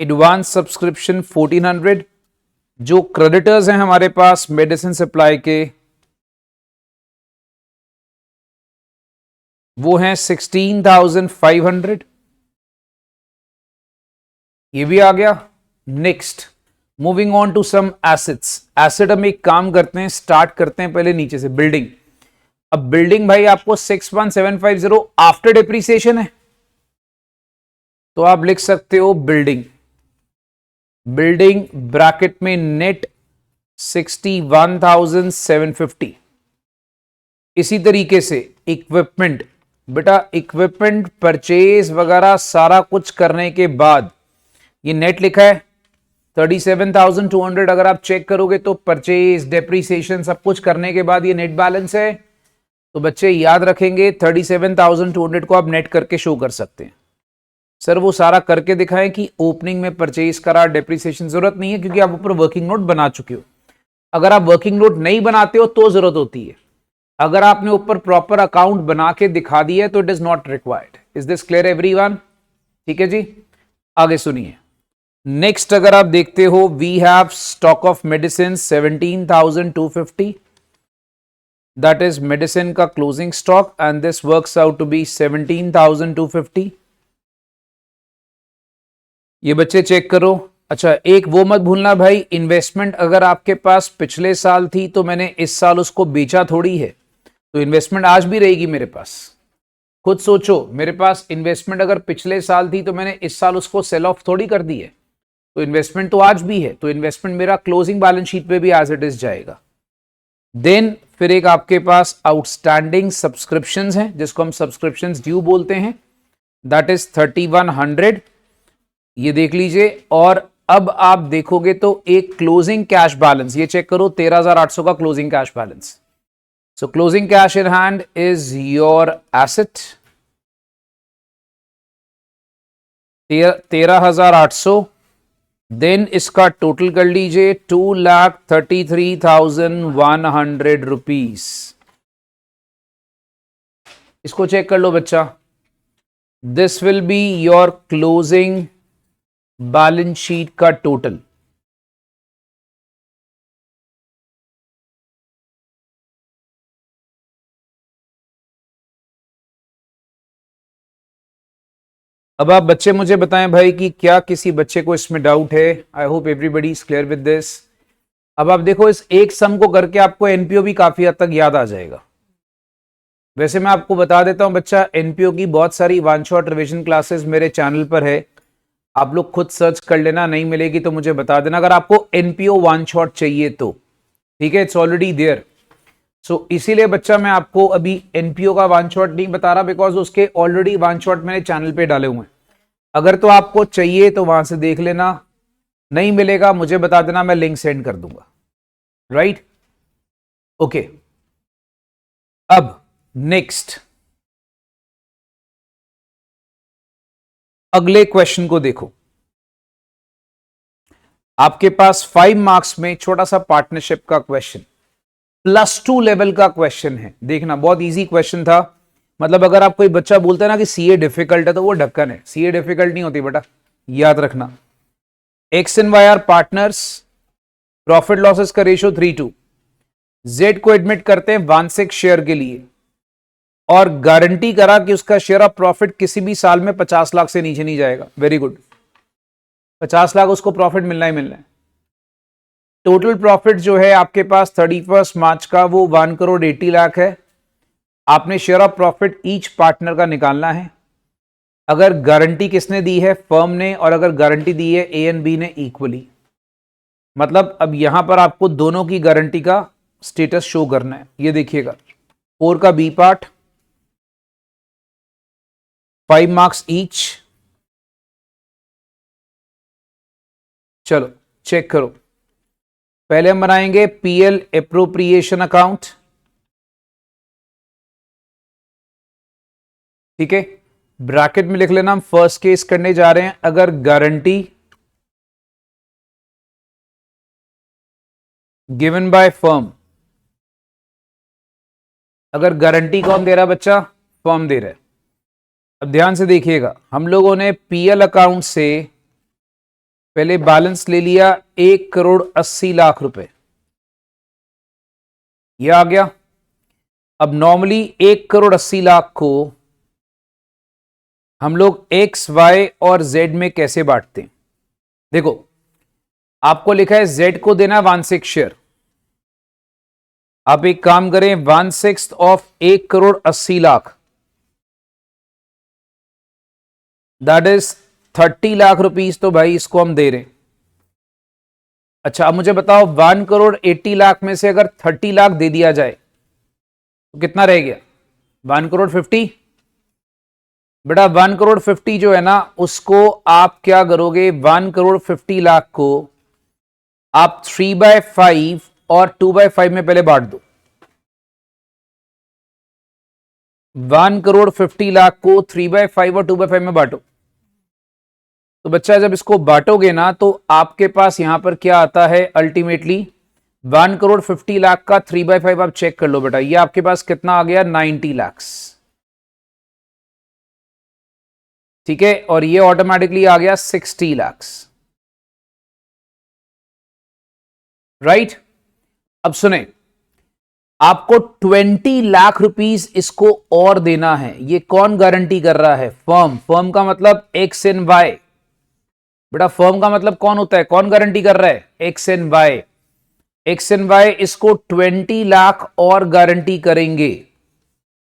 Advance subscription 1,400. जो क्रेडिटर्स हैं हमारे पास मेडिसिन सप्लाई के, वो हैं 16,500. ये भी आ गया. Next, moving on to some assets. Asset हम एक काम करते हैं, स्टार्ट करते हैं पहले नीचे से, बिल्डिंग. अब बिल्डिंग भाई आपको 61,750 आफ्टर डिप्रिसिएशन है, तो आप लिख सकते हो बिल्डिंग ब्रैकेट में नेट 61,750. इसी तरीके से इक्विपमेंट, बेटा इक्विपमेंट परचेज वगैरह सारा कुछ करने के बाद ये नेट लिखा है 37,200. अगर आप चेक करोगे तो परचेज, डेप्रिसिएशन सब कुछ करने के बाद ये नेट बैलेंस है. तो बच्चे याद रखेंगे 37,200 को आप नेट करके शो कर सकते हैं. सर वो सारा करके दिखाएं कि ओपनिंग में परचेज करा, डेप्रिसिएशन जरूरत नहीं है क्योंकि आप ऊपर वर्किंग नोट बना चुके हो. अगर आप वर्किंग नोट नहीं बनाते हो तो जरूरत होती है. अगर आपने ऊपर प्रॉपर अकाउंट बना के दिखा दिया है तो it is not required. Is this clear everyone? ठीक है जी, आगे सुनिए. नेक्स्ट अगर आप देखते हो, we have stock of medicine 17,250. That is medicine का closing stock and this works out to be 17,250. ये बच्चे चेक करो. अच्छा, एक वो मत भूलना भाई, इन्वेस्टमेंट अगर आपके पास पिछले साल थी तो मैंने इस साल उसको बेचा थोड़ी है, तो इन्वेस्टमेंट आज भी रहेगी मेरे पास. खुद सोचो, मेरे पास इन्वेस्टमेंट अगर पिछले साल थी तो मैंने इस साल उसको सेल ऑफ थोड़ी कर दी है, तो इन्वेस्टमेंट तो आज भी है. तो इन्वेस्टमेंट मेरा क्लोजिंग बैलेंस शीट पे भी एज इट इज जाएगा. देन फिर एक आपके पास आउटस्टैंडिंग सब्सक्रिप्शंस हैं जिसको हम सब्सक्रिप्शंस ड्यू बोलते हैं, दैट इज 3,100. ये देख लीजिए। और अब आप देखोगे तो एक क्लोजिंग कैश बैलेंस, ये चेक करो 13,800 का closing cash balance. So closing cash in hand is your asset 13,800। Then इसका टोटल कर लीजिए 2,33,100 रुपीज। इसको चेक कर लो बच्चा। This will be your closing balance sheet का टोटल। अब आप बच्चे मुझे बताएं भाई कि क्या किसी बच्चे को इसमें डाउट है। I hope everybody is clear with this. अब आप देखो इस एक सम को करके आपको एनपीओ भी काफी हद तक याद आ जाएगा। वैसे मैं आपको बता देता हूं बच्चा, एनपीओ की बहुत सारी वन शॉट रिवीजन क्लासेस मेरे चैनल पर है, आप लोग खुद सर्च कर लेना। नहीं मिलेगी तो मुझे बता देना अगर आपको एनपीओ वन शॉट चाहिए तो, ठीक है, इट्स ऑलरेडी देयर। सो इसीलिए बच्चा मैं आपको अभी एनपीओ का वन शॉट नहीं बता रहा, बिकॉज उसके ऑलरेडी वन शॉट मैंने चैनल पे डाले हुए हैं। अगर तो आपको चाहिए तो वहां से देख लेना, नहीं मिलेगा मुझे बता देना, मैं लिंक सेंड कर दूंगा। Right, okay. अब नेक्स्ट अगले क्वेश्चन को देखो। आपके पास 5 मार्क्स में छोटा सा पार्टनरशिप का क्वेश्चन, +2 लेवल का क्वेश्चन है। देखना बहुत इजी क्वेश्चन था। मतलब अगर आप कोई बच्चा बोलता है ना कि सीए डिफिकल्ट है तो वो ढक्कन है, सीए डिफिकल्ट नहीं होती बेटा, याद रखना। X and Y are partners, profit losses का रेशियो 3:2। जेड को एडमिट करते हैं 1/6 शेयर के लिए और गारंटी करा कि उसका शेयर ऑफ प्रॉफिट किसी भी साल में 50 लाख से नीचे नहीं जाएगा। वेरी गुड, 50 लाख उसको प्रॉफिट मिलना ही मिलना है। टोटल प्रॉफिट जो है आपके पास 31 मार्च का वो 1,80,00,000 है। आपने share of profit each partner का निकालना है। अगर गारंटी किसने दी है, फर्म ने, और अगर गारंटी दी है ए एंड बी ने इक्वली, मतलब अब यहां पर आपको दोनों की गारंटी का स्टेटस शो करना है। ये देखिएगा 4 का बी पार्ट, 5 मार्क्स ईच। चलो चेक करो। पहले हम बनाएंगे पीएल एप्रोप्रिएशन अकाउंट, ठीक है। ब्रैकेट में लिख लेना हम फर्स्ट केस करने जा रहे हैं। अगर गारंटी गिवन बाय फर्म, अगर गारंटी कौन दे रहा है बच्चा, फर्म दे रहा है। अब ध्यान से देखिएगा, हम लोगों ने पीएल अकाउंट से पहले बैलेंस ले लिया 1,80,00,000 रुपए, यह आ गया। अब नॉर्मली 1,80,00,000 को हम लोग एक्स वाई और जेड में कैसे बांटते हैं। देखो आपको लिखा है जेड को देना 1/6 शेयर। आप एक काम करें, 1/6 of 1,80,00,000 that is 30 lakh rupees, तो भाई इसको हम दे रहे हैं। अच्छा अब मुझे बताओ 1,80,00,000 में से अगर 30 लाख दे दिया जाए तो कितना रह गया, 1,50,00,000। बेटा 1,50,00,000 जो है ना, उसको आप क्या करोगे, 1,50,00,000 को आप 3/5 और 2/5 में पहले बांट दो। 1,50,00,000 को 3/5 और 2/5 में बांटो। तो बच्चा जब इसको बांटोगे ना तो आपके पास यहां पर क्या आता है, अल्टीमेटली 1,50,00,000 का 3/5 आप चेक कर लो बेटा, ये आपके पास कितना आ गया, 90 लाख, ठीक है। और ये ऑटोमेटिकली आ गया 60 लाख, राइट। अब सुने, आपको 20 लाख रुपीस इसको और देना है। ये कौन गारंटी कर रहा है, फर्म। फर्म का मतलब एक्स एंड वाई। बेटा फर्म का मतलब कौन होता है, कौन गारंटी कर रहा है, X and Y. X and Y इसको 20 लाख और गारंटी करेंगे,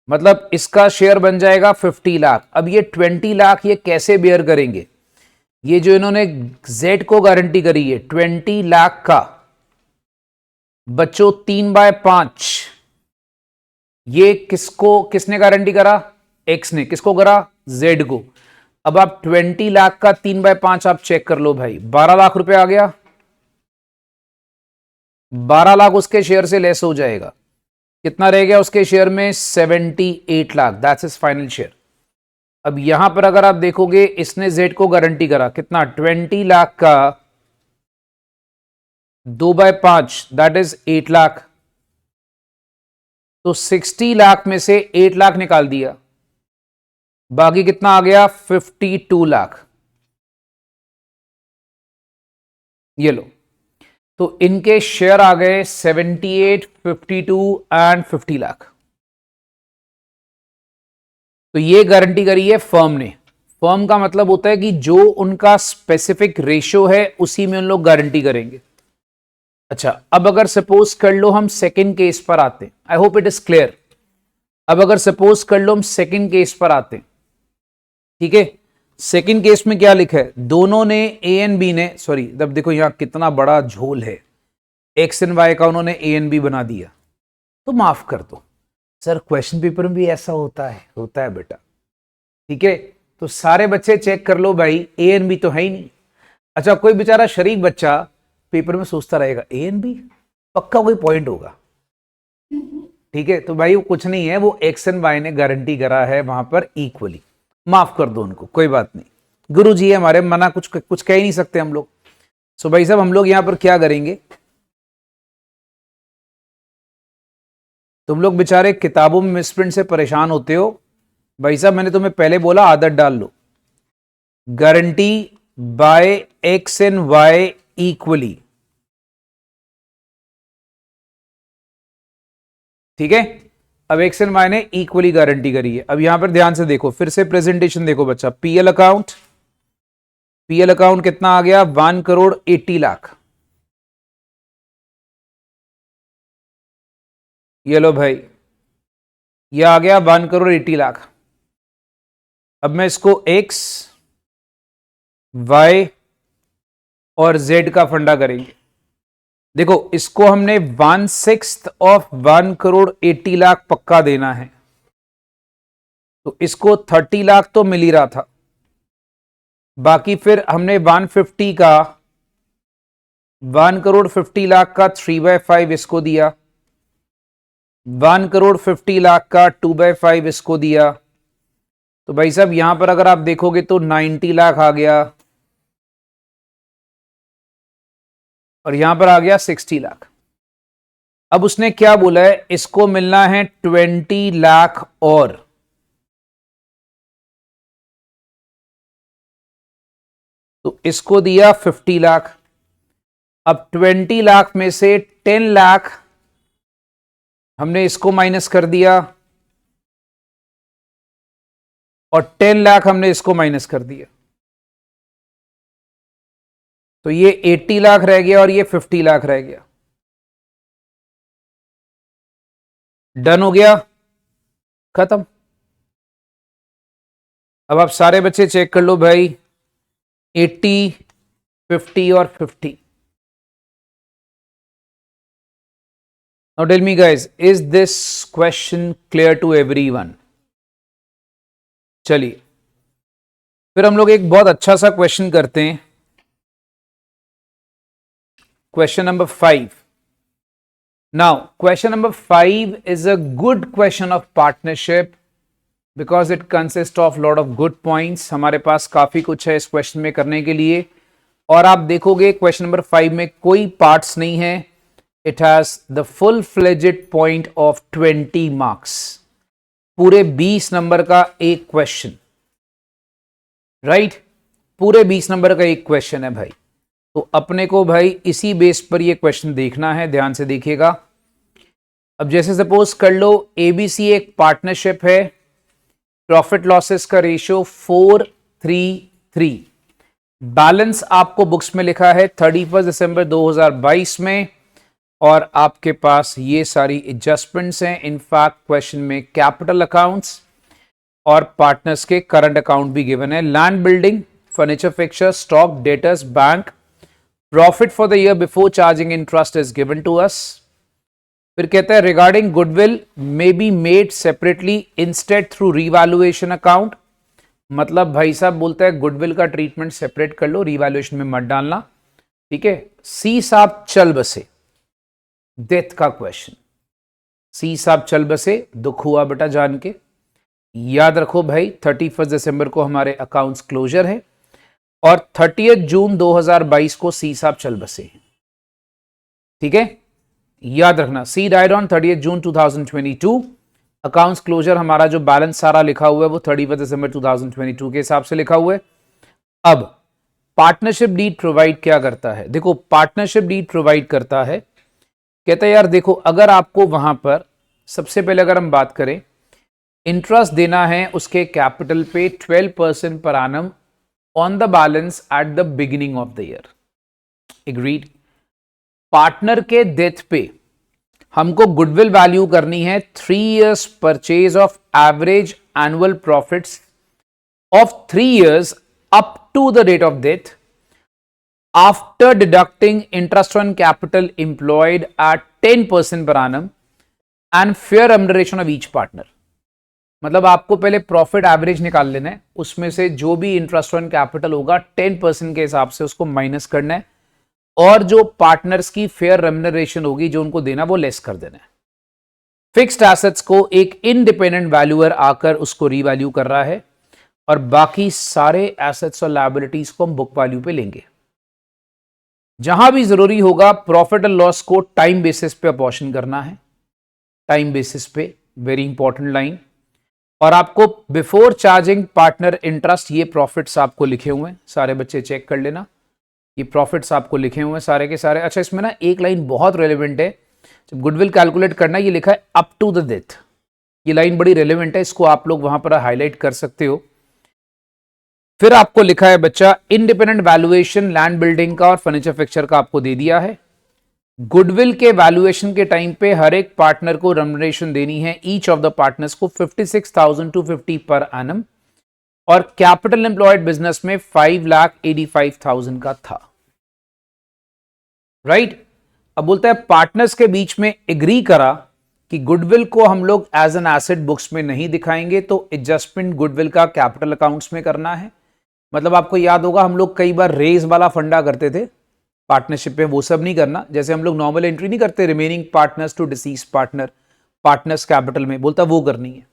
मतलब इसका शेयर बन जाएगा 50 लाख। अब ये 20 लाख ये कैसे बेयर करेंगे, ये जो इन्होंने जेड को गारंटी करी है 20 लाख का, बच्चों 3/5, ये किसको, किसने गारंटी करा, एक्स ने। किसको करा, जेड को। अब आप 20 लाख का 3/5 आप चेक कर लो भाई, 12 लाख रुपए आ गया। 12 लाख उसके शेयर से लेस हो जाएगा, कितना रह गया उसके शेयर में? 78 lakh, that's his final share. अब यहां पर अगर आप देखोगे, इसने जेड को गारंटी करा कितना? 20 लाख का 2/5 दैट इज 8 लाख। तो 60 लाख में से 8 लाख निकाल दिया, बाकी कितना आ गया? 52 लाख। ये लो, तो इनके शेयर आ गए 78, 52 एंड 50 लाख। तो ये गारंटी करी है फर्म ने। फर्म का मतलब होता है कि जो उनका स्पेसिफिक रेशियो है उसी में उन लोग गारंटी करेंगे। अच्छा, अब अगर सपोज कर लो हम सेकंड केस पर आते हैं, I hope it is clear. अब अगर सपोज कर लो हम सेकंड केस पर आते हैं, ठीक है। सेकंड केस में क्या लिखा है? दोनों ने ए एंड बी ने, सॉरी अब देखो यहां कितना बड़ा झोल है, एक्स एंड वाई का उन्होंने ए एंड बी बना दिया, तो माफ कर दो सर, क्वेश्चन पेपर में भी ऐसा होता है बेटा, ठीक है। तो सारे बच्चे चेक कर लो भाई, ए एंड बी तो है ही नहीं। अच्छा, कोई बेचारा शरीफ बच्चा पेपर में सोचता रहेगा ए एंड बी, पक्का कोई पॉइंट होगा, ठीक है। तो भाई वो कुछ नहीं है, वो एक्स एंड वाई ने गारंटी करा है वहां पर इक्वली, माफ कर दो उनको, कोई बात नहीं। गुरु जी है हमारे, मना कुछ कह ही नहीं सकते हम लोग। सो भाई साहब, हम लोग यहां पर क्या करेंगे, तुम लोग बेचारे किताबों में मिसप्रिंट से परेशान होते हो, भाई साहब मैंने तुम्हें पहले बोला आदत डाल लो, guarantee by X and Y equally, ठीक है। अब एक्स एंड वाई ने इक्वली गारंटी करी है। अब यहां पर ध्यान से देखो, फिर से प्रेजेंटेशन देखो बच्चा, पीएल अकाउंट कितना आ गया? 1,80,00,000। ये लो भाई, ये आ गया 1,80,00,000। अब मैं इसको एक्स, वाई और जेड का फंडा करेंगे। देखो, इसको हमने 1/6 ऑफ 1,80,00,000 पक्का देना है, तो इसको 30 लाख तो मिल ही रहा था, बाकी फिर हमने 150 का 1,50,00,000 का 3/5 इसको दिया, 1,50,00,000 का 2/5 इसको दिया। तो भाई साहब यहां पर अगर आप देखोगे तो 90 लाख आ गया, और यहां पर आ गया 60 लाख। अब उसने क्या बोला है, इसको मिलना है 20 लाख और, तो इसको दिया 50 लाख। अब 20 लाख में से 10 लाख हमने इसको माइनस कर दिया, और 10 लाख हमने इसको माइनस कर दिया, तो ये 80 लाख रह गया और ये 50 लाख रह गया। डन हो गया, खत्म। अब आप सारे बच्चे चेक कर लो भाई, 80, 50 और 50। Now tell me guys, is this question clear to everyone? चलिए, फिर हम लोग एक बहुत अच्छा सा क्वेश्चन करते हैं, question number 5। Now, question number 5 is a good question of partnership because it consists of lot of good points. हमारे पास काफी कुछ है इस क्वेश्चन में करने के लिए, और आप देखोगे क्वेश्चन नंबर 5 में कोई पार्ट्स नहीं है। It has the full fledged point of 20 marks, पूरे 20 नंबर का एक क्वेश्चन, राइट? पूरे 20 नंबर का एक क्वेश्चन है भाई। तो अपने को भाई इसी बेस पर ये क्वेश्चन देखना है, ध्यान से देखिएगा। अब जैसे सपोज कर लो एबीसी एक पार्टनरशिप है, प्रॉफिट लॉसेस का रेशियो 4:3:3, बैलेंस आपको बुक्स में लिखा है 31 दिसंबर 2022 में, और आपके पास ये सारी एडजस्टमेंट्स हैं। इनफैक्ट क्वेश्चन में कैपिटल अकाउंट्स और पार्टनर्स के करंट अकाउंट भी गिवन है। Land building, furniture fixture, stock, debtors, bank, profit for the year before charging interest is given to us. फिर कहता है regarding goodwill may be made separately instead through revaluation account, मतलब भाई साहब बोलता है गुडविल का ट्रीटमेंट सेपरेट कर लो, रिवैल्यूएशन में मत डालना, ठीक है। सी साहब चल बसे, डेथ का क्वेश्चन, सी साहब चल बसे, दुख हुआ बेटा जान के। याद रखो भाई 31 दिसंबर को हमारे अकाउंट्स क्लोजर है और 30 जून 2022 को सी साहब चल बसे, ठीक है। याद रखना C died on 30 June 2022, accounts closure हमारा जो बैलेंस सारा लिखा हुआ है वो 31 दिसंबर 2022 के हिसाब से लिखा हुआ है। अब पार्टनरशिप डीड प्रोवाइड क्या करता है, देखो पार्टनरशिप डीड प्रोवाइड करता है, कहता है यार देखो अगर आपको वहां पर सबसे पहले अगर हम बात करें इंटरेस्ट देना है उसके कैपिटल पे 12% per annum on the balance at the beginning of the year, agreed. Partner के डेथ पे हमको गुडविल वैल्यू करनी है 3 years purchase of average annual profits of 3 years up to the date of death after deducting interest on capital employed at 10% per annum and fair remuneration of each partner. मतलब आपको पहले profit average निकाल लेना है, उसमें से जो भी इंटरेस्ट ऑन कैपिटल होगा 10% के हिसाब से उसको माइनस करना है और जो पार्टनर्स की फेयर रेम्युनरेशन होगी जो उनको देना वो लेस कर देना है। फिक्स्ड एसेट्स को एक इंडिपेंडेंट वैल्यूअर आकर उसको रीवैल्यू कर रहा है और बाकी सारे एसेट्स और लायबिलिटीज को हम बुक वैल्यू पे लेंगे। जहां भी जरूरी होगा प्रॉफिट एंड लॉस को टाइम बेसिस पे अपॉर्शन करना है, टाइम बेसिस पे, वेरी इंपॉर्टेंट लाइन। और आपको बिफोर चार्जिंग पार्टनर इंटरेस्ट ये प्रॉफिट्स आपको लिखे हुए हैं, सारे बच्चे चेक कर लेना, ये प्रॉफिट्स आपको लिखे हुए हैं सारे के सारे। अच्छा इसमें ना एक लाइन बहुत रेलिवेंट है, जब गुडविल कैलकुलेट करना ये लिखा है अप टू द डेथ, ये लाइन बड़ी रेलिवेंट है, इसको आप लोग वहां पर हाईलाइट कर सकते हो। फिर आपको लिखा है बच्चा इंडिपेंडेंट वैल्यूएशन लैंड बिल्डिंग का और फर्नीचर फिक्सचर का आपको दे दिया है। गुडविल के वैल्यूएशन के टाइम पे हर एक पार्टनर को रेम्युनरेशन देनी है, ईच ऑफ द पार्टनर्स को 56,250 पर एनम और कैपिटल एम्प्लॉयड बिजनेस में 5,85,000 का था, राइट। अब बोलता है पार्टनर्स के बीच में एग्री करा कि गुडविल को हम लोग एज एन एसेट बुक्स में नहीं दिखाएंगे, तो एडजस्टमेंट गुडविल का कैपिटल अकाउंट्स में करना है। मतलब आपको याद होगा हम लोग कई बार रेज वाला फंडा करते थे पार्टनरशिप पे, वो सब नहीं करना। जैसे हम लोग नॉर्मल एंट्री नहीं करते remaining partners to deceased partner partners capital में, बोलता वो करनी है।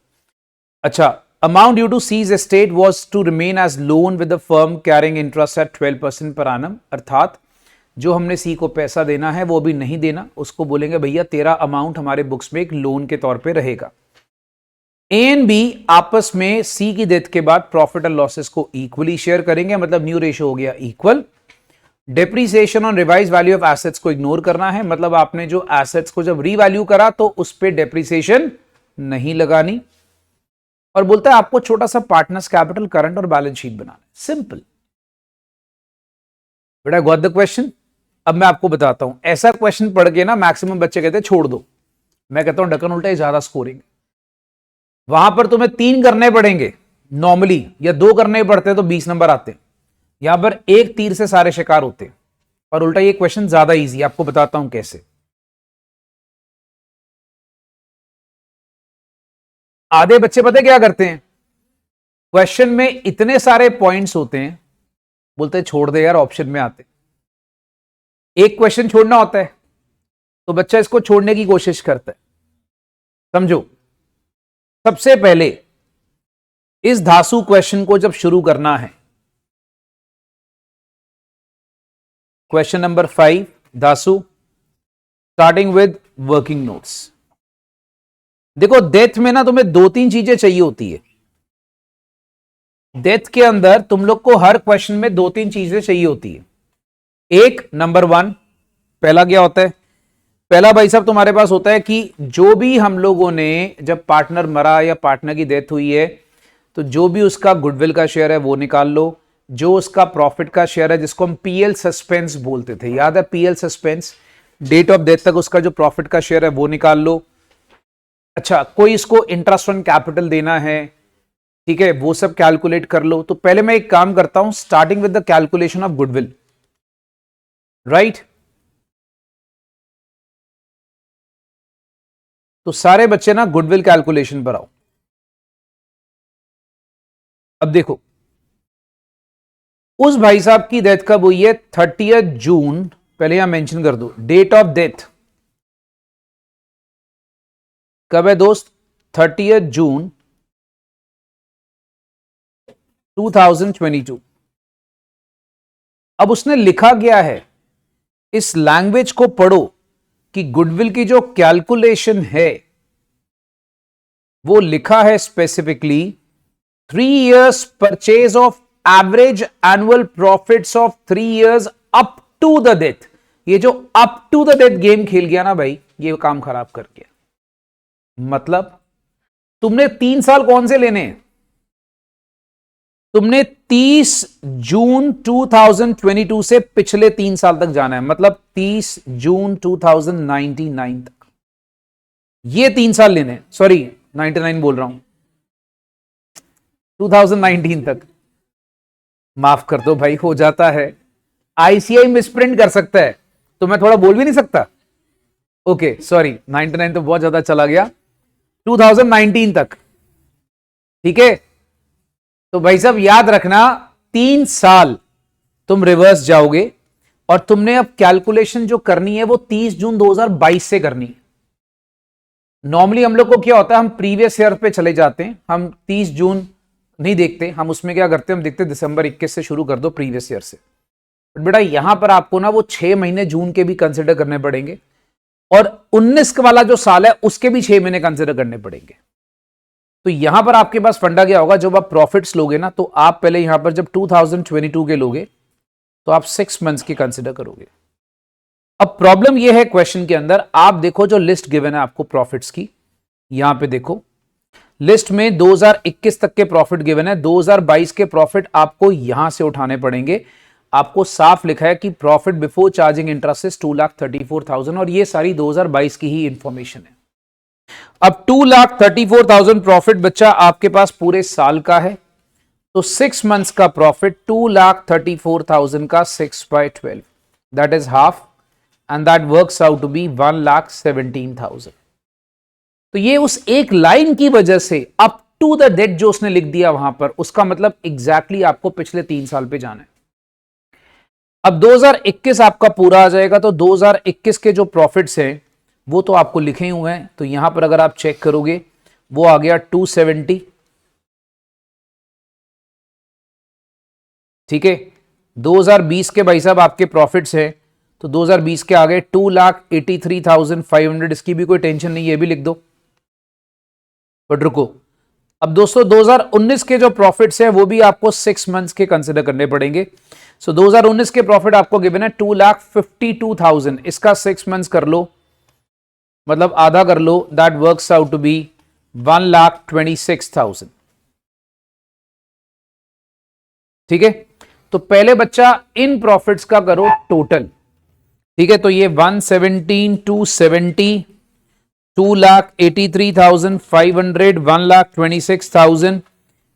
अच्छा अमाउंट ड्यू टू सीज estate was to remain as loan with the firm carrying interest at 12% per annum, अर्थात जो हमने सी को पैसा देना है वो भी नहीं देना, उसको बोलेंगे भैया तेरा अमाउंट हमारे बुक्स में एक लोन के तौर पे रहेगा। ए एंड बी आपस में सी की डेथ के बाद प्रॉफिट एंड लॉसेस को इक्वली शेयर करेंगे, मतलब न्यू रेशियो हो गया equal. Depreciation on revise value of assets को इग्नोर करना है, मतलब आपने जो एसेट्स को जब रीवैल्यू करा तो उस पर डेप्रीसिएशन नहीं लगानी। और बोलता है आपको छोटा सा पार्टनर्स कैपिटल करंट और बैलेंस शीट बनाना है, सिंपल। बेटा गॉट द क्वेश्चन। अब मैं आपको बताता हूं, ऐसा क्वेश्चन पढ़ के ना मैक्सिमम बच्चे कहते हैं छोड़ दो, मैं कहता हूं ढक्कन उल्टा ही ज्यादा स्कोरिंग। वहां पर तुम्हें 3 करने पड़ेंगे नॉर्मली, या 2 करने पड़ते तो 20 नंबर आते, यहां पर एक तीर से सारे शिकार होते। और उल्टा ये क्वेश्चन ज्यादा इजी, आपको बताता हूं कैसे। आधे बच्चे पता क्या करते हैं, क्वेश्चन में इतने सारे पॉइंट्स होते हैं, बोलते हैं छोड़ दे यार ऑप्शन में आते, एक क्वेश्चन छोड़ना होता है तो बच्चा इसको छोड़ने की कोशिश करता है। समझो, सबसे पहले इस धासु क्वेश्चन को जब शुरू करना है, क्वेश्चन नंबर 5 धासु स्टार्टिंग विद वर्किंग नोट्स। देखो डेथ में ना तुम्हें 2-3 चीजें चाहिए होती है, डेथ के अंदर तुम लोग को हर क्वेश्चन में 2-3 चीजें चाहिए होती है। एक नंबर 1 पहला क्या होता है, पहला भाई साहब तुम्हारे पास होता है कि जो भी हम लोगों ने जब पार्टनर मरा या पार्टनर की डेथ हुई है तो जो भी उसका गुडविल का शेयर है वो निकाल लो, जो उसका प्रॉफिट का शेयर है जिसको हम पीएल सस्पेंस बोलते थे, याद है PL suspense, date of death तक उसका जो प्रॉफिट का शेयर है वो निकाल लो। अच्छा कोई इसको इंटरेस्ट ऑन कैपिटल देना है, ठीक है, वो सब कैलकुलेट कर लो। तो पहले मैं एक काम करता हूं starting with the calculation of goodwill, right. तो सारे बच्चे ना गुडविल कैलकुलेशन पर आओ। अब देखो, उस भाई साहब की डेथ कब हुई है? 30 जून, पहले यहां मेंशन कर दो डेट ऑफ डेथ कब है दोस्त? 30 जून 2022। अब उसने लिखा गया है, इस लैंग्वेज को पढ़ो कि गुडविल की जो कैलकुलेशन है वो लिखा है specifically 3 years purchase of average annual profits of 3 years up to the death. ये जो up to the death game खेल गया ना भाई, ये काम खराब कर गया। मतलब तुमने 3 साल कौन से लेने हैं? तुमने 30 जून 2022 से पिछले 3 साल तक जाना है, मतलब 30 जून 2099 तक। ये 3 साल लेने हैं, सॉरी 99 बोल रहा हूं, 2019 तक। माफ कर दो भाई, हो जाता है, आईसीआई मिसप्रिंट कर सकता है, तो मैं थोड़ा बोल भी नहीं सकता। ओके सॉरी, 99 तो बहुत ज्यादा चला गया, 2019 तक, ठीक है। तो भाई साहब याद रखना, 3 साल तुम रिवर्स जाओगे और तुमने अब कैलकुलेशन जो करनी है वो 30 जून 2022 से करनी है। नॉर्मली हम लोग को क्या होता है, हम प्रीवियस ईयर पे चले जाते हैं, हम 30 जून नहीं देखते, हम उसमें क्या करते हैं, हम देखते दिसंबर 21 से शुरू कर दो प्रीवियस ईयर से। बट बेटा यहां पर आपको ना वो 6 महीने जून के भी कंसिडर करने पड़ेंगे, और 19 वाला जो साल है उसके भी 6 महीने कंसिडर करने पड़ेंगे। तो यहां पर आपके पास फंडा क्या होगा, जब आप प्रॉफिट्स लोगे ना, तो आप पहले यहां पर जब 2022 के लोगे तो आप 6 मंथ्स की कंसिडर करोगे। अब प्रॉब्लम यह है क्वेश्चन के अंदर, आप देखो जो लिस्ट गिवन है आपको प्रॉफिट्स की, यहां पे देखो लिस्ट में 2021 तक के प्रॉफिट गिवन है, 2022 के प्रॉफिट आपको यहां से उठाने पड़ेंगे। आपको साफ लिखा है कि profit before charging interest is 2,34,000, और ये सारी 2022 की ही इंफॉर्मेशन है। अब 2,34,000 प्रॉफिट बच्चा आपके पास पूरे साल का है, तो 6 मंथ्स का प्रॉफिट 2,34,000 का 6/12, that is half, and that works out to be 1,17,000। तो ये उस एक लाइन की वजह से अप टू द डेट जो उसने लिख दिया वहां पर, उसका मतलब एग्जैक्टली आपको पिछले 3 साल पे जाना है। अब 2021 आपका पूरा आ जाएगा, तो 2021 के जो प्रॉफिट्स हैं वो तो आपको लिखे हुए हैं, तो यहां पर अगर आप चेक करोगे वो आ गया 270, ठीक है। 2020 के भाई साहब आपके प्रॉफिट्स हैं, तो 2020 के आ गए 2,83,500, इसकी भी कोई टेंशन नहीं, ये भी लिख दो। बट रुको, अब दोस्तों 2019 के जो प्रॉफिट्स हैं वो भी आपको 6 मंथ्स के कंसिडर करने पड़ेंगे। सो 2019 के प्रॉफिट आपको गिवन है 2,52,000, इसका 6 मंथ्स कर लो, मतलब आधा कर लो, that works out to be 1,26,000, ठीक है। तो पहले बच्चा इन प्रॉफिट्स का करो टोटल, ठीक है। तो ये 117,270, 2,83,500, 1,26,000,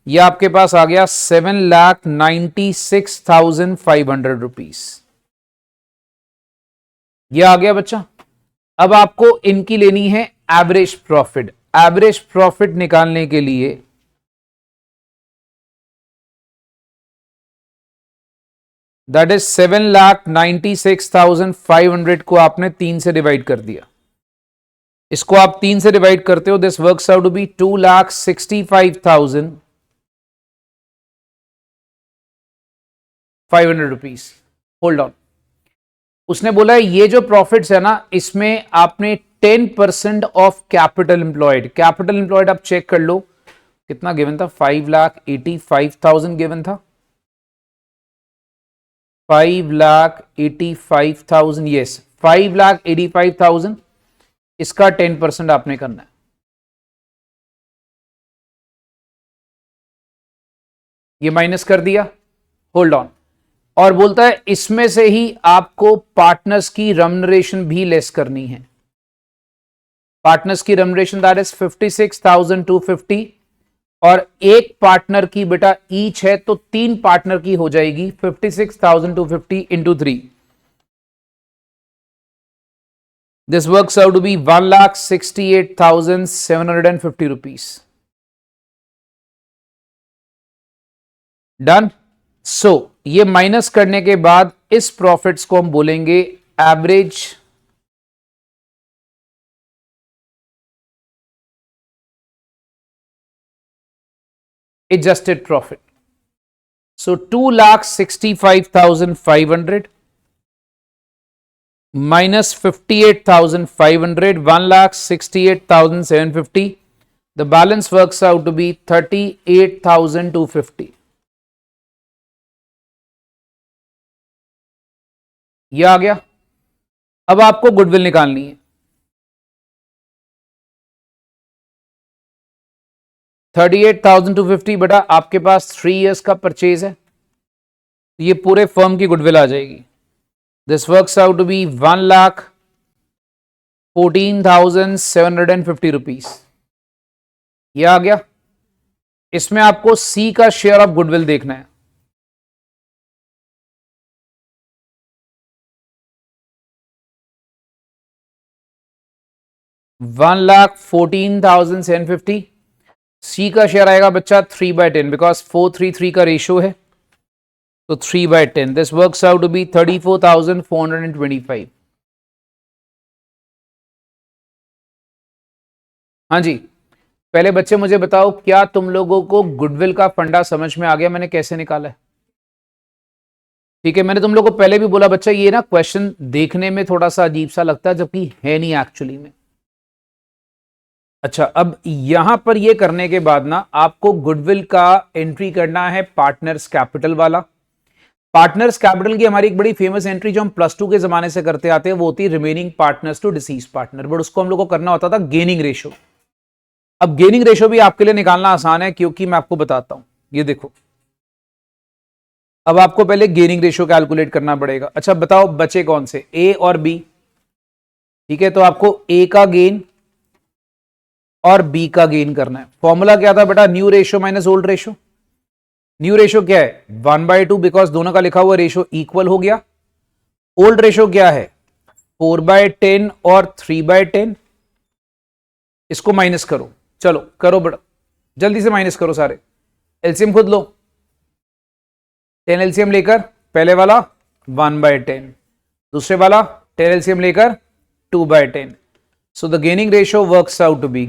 ये आपके पास आ गया 7,96,500 रुपीज, ये आ गया बच्चा। अब आपको इनकी लेनी है एवरेज प्रॉफिट। एवरेज प्रॉफिट निकालने के लिए दैट इज 7,96,500 को आपने 3 से डिवाइड कर दिया, इसको आप 3 से डिवाइड करते हो, this works out to be 2,65,500 rupees. Hold on, उसने बोला है ये जो प्रॉफिट्स है ना, इसमें आपने 10% of capital employed, capital employed आप चेक कर लो कितना गिवन था, 5,85,000 गिवन था, 5,85,000, यस 5,85,000, इसका 10% आपने करना है। ये माइनस कर दिया, होल्ड ऑन, और बोलता है इसमें से ही आपको पार्टनर्स की रेम्युनरेशन भी लेस करनी है। पार्टनर्स की रेम्युनरेशन दैट इज 56,250, और एक पार्टनर की बेटा ईच है, तो 3 पार्टनर की हो जाएगी 56,250 into 3, this works out to be 1,68,750 rupees. Done. So ये माइनस करने के बाद इस प्रॉफिट्स को हम बोलेंगे average adjusted profit. So 2,65,500 minus 58,500, 1,68,750. The balance works out to be 38,250. ये आ गया। अब आपको गुडविल निकालनी है। 38,250 बेटा आपके पास 3 इयर्स का परचेज है, ये पूरे फर्म की गुडविल आ जाएगी। This works out to be 1,14,750 rupees. ये आ गया। इसमें आपको सी का शेयर ऑफ गुडविल देखना है। $1,14,750। सी का शेयर आएगा बच्चा 3/10 बिकॉज 433 का रेशियो है, तो 3/10। This works out to be 34,425। हाँ जी, पहले बच्चे मुझे बताओ क्या तुम लोगों को गुडविल का फंडा समझ में आ गया मैंने कैसे निकाला है? ठीक है, मैंने तुम लोगों को पहले भी बोला बच्चा ये ना क्वेश्चन देखने में थोड़ा सा अजीब सा लगता है जबकि है नहीं एक्चुअली में। अच्छा, अब यहां पर ये करने के बाद ना आपको गुडविल का एंट्री करना है पार्टनर्स कैपिटल वाला। पार्टनर्स कैपिटल की हमारी एक बड़ी फेमस एंट्री जो हम +2 के जमाने से करते आते हैं वो होती है remaining partners to deceased partner, but उसको हम लोग को करना होता था गेनिंग रेशियो। अब गेनिंग रेशियो भी आपके लिए निकालना आसान है क्योंकि मैं आपको बताता हूं, ये देखो। अब आपको पहले गेनिंग रेशियो कैलकुलेट करना पड़ेगा। अच्छा बताओ बचे कौन से, ए और बी। ठीक है, तो आपको ए का गेन और बी का गेन करना है। फॉर्मूला क्या था बेटा, new ratio minus old ratio. New ratio क्या है 1/2 बिकॉज दोनों का लिखा हुआ रेशियो इक्वल हो गया। ओल्ड रेशियो क्या है 4/10 और 3/10। इसको माइनस करो, चलो करो बड़ा जल्दी से माइनस करो सारे। एलसीएम खुद लो, 10 एलसीएम लेकर पहले वाला 1/10, दूसरे वाला 10 एलसीएम लेकर 2/10। So the gaining ratio works out to be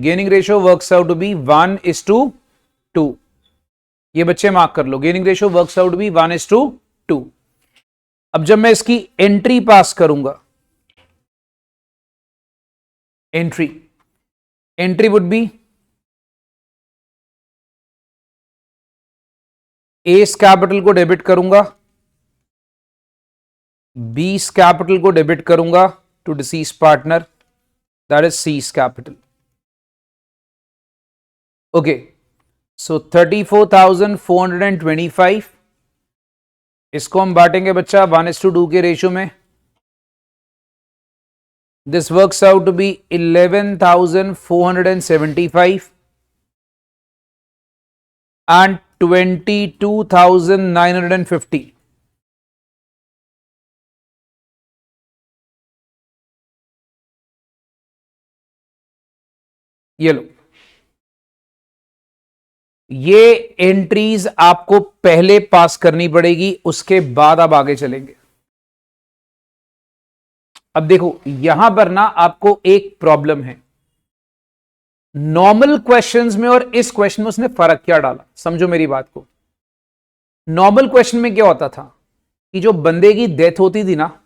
1:2। ये बच्चे मार्क कर लो, gaining ratio works out to be 1:2। अब जब मैं इसकी एंट्री पास करूंगा, entry would be A's capital को डेबिट करूंगा, बीस कैपिटल को डेबिट करूंगा to deceased partner, that is C's capital. Okay, so 34,425 इसको हम बांटेंगे बच्चा 1:2 के रेशियो में। This works out to be 11,475 and 22,950। ये लो, ये एंट्रीज आपको पहले पास करनी पड़ेगी, उसके बाद आप आगे चलेंगे। अब देखो यहां पर ना आपको एक प्रॉब्लम है, नॉर्मल क्वेश्चंस में और इस क्वेश्चन में उसने फर्क क्या डाला, समझो मेरी बात को। नॉर्मल क्वेश्चन में क्या होता था कि जो बंदे की डेथ होती थी ना,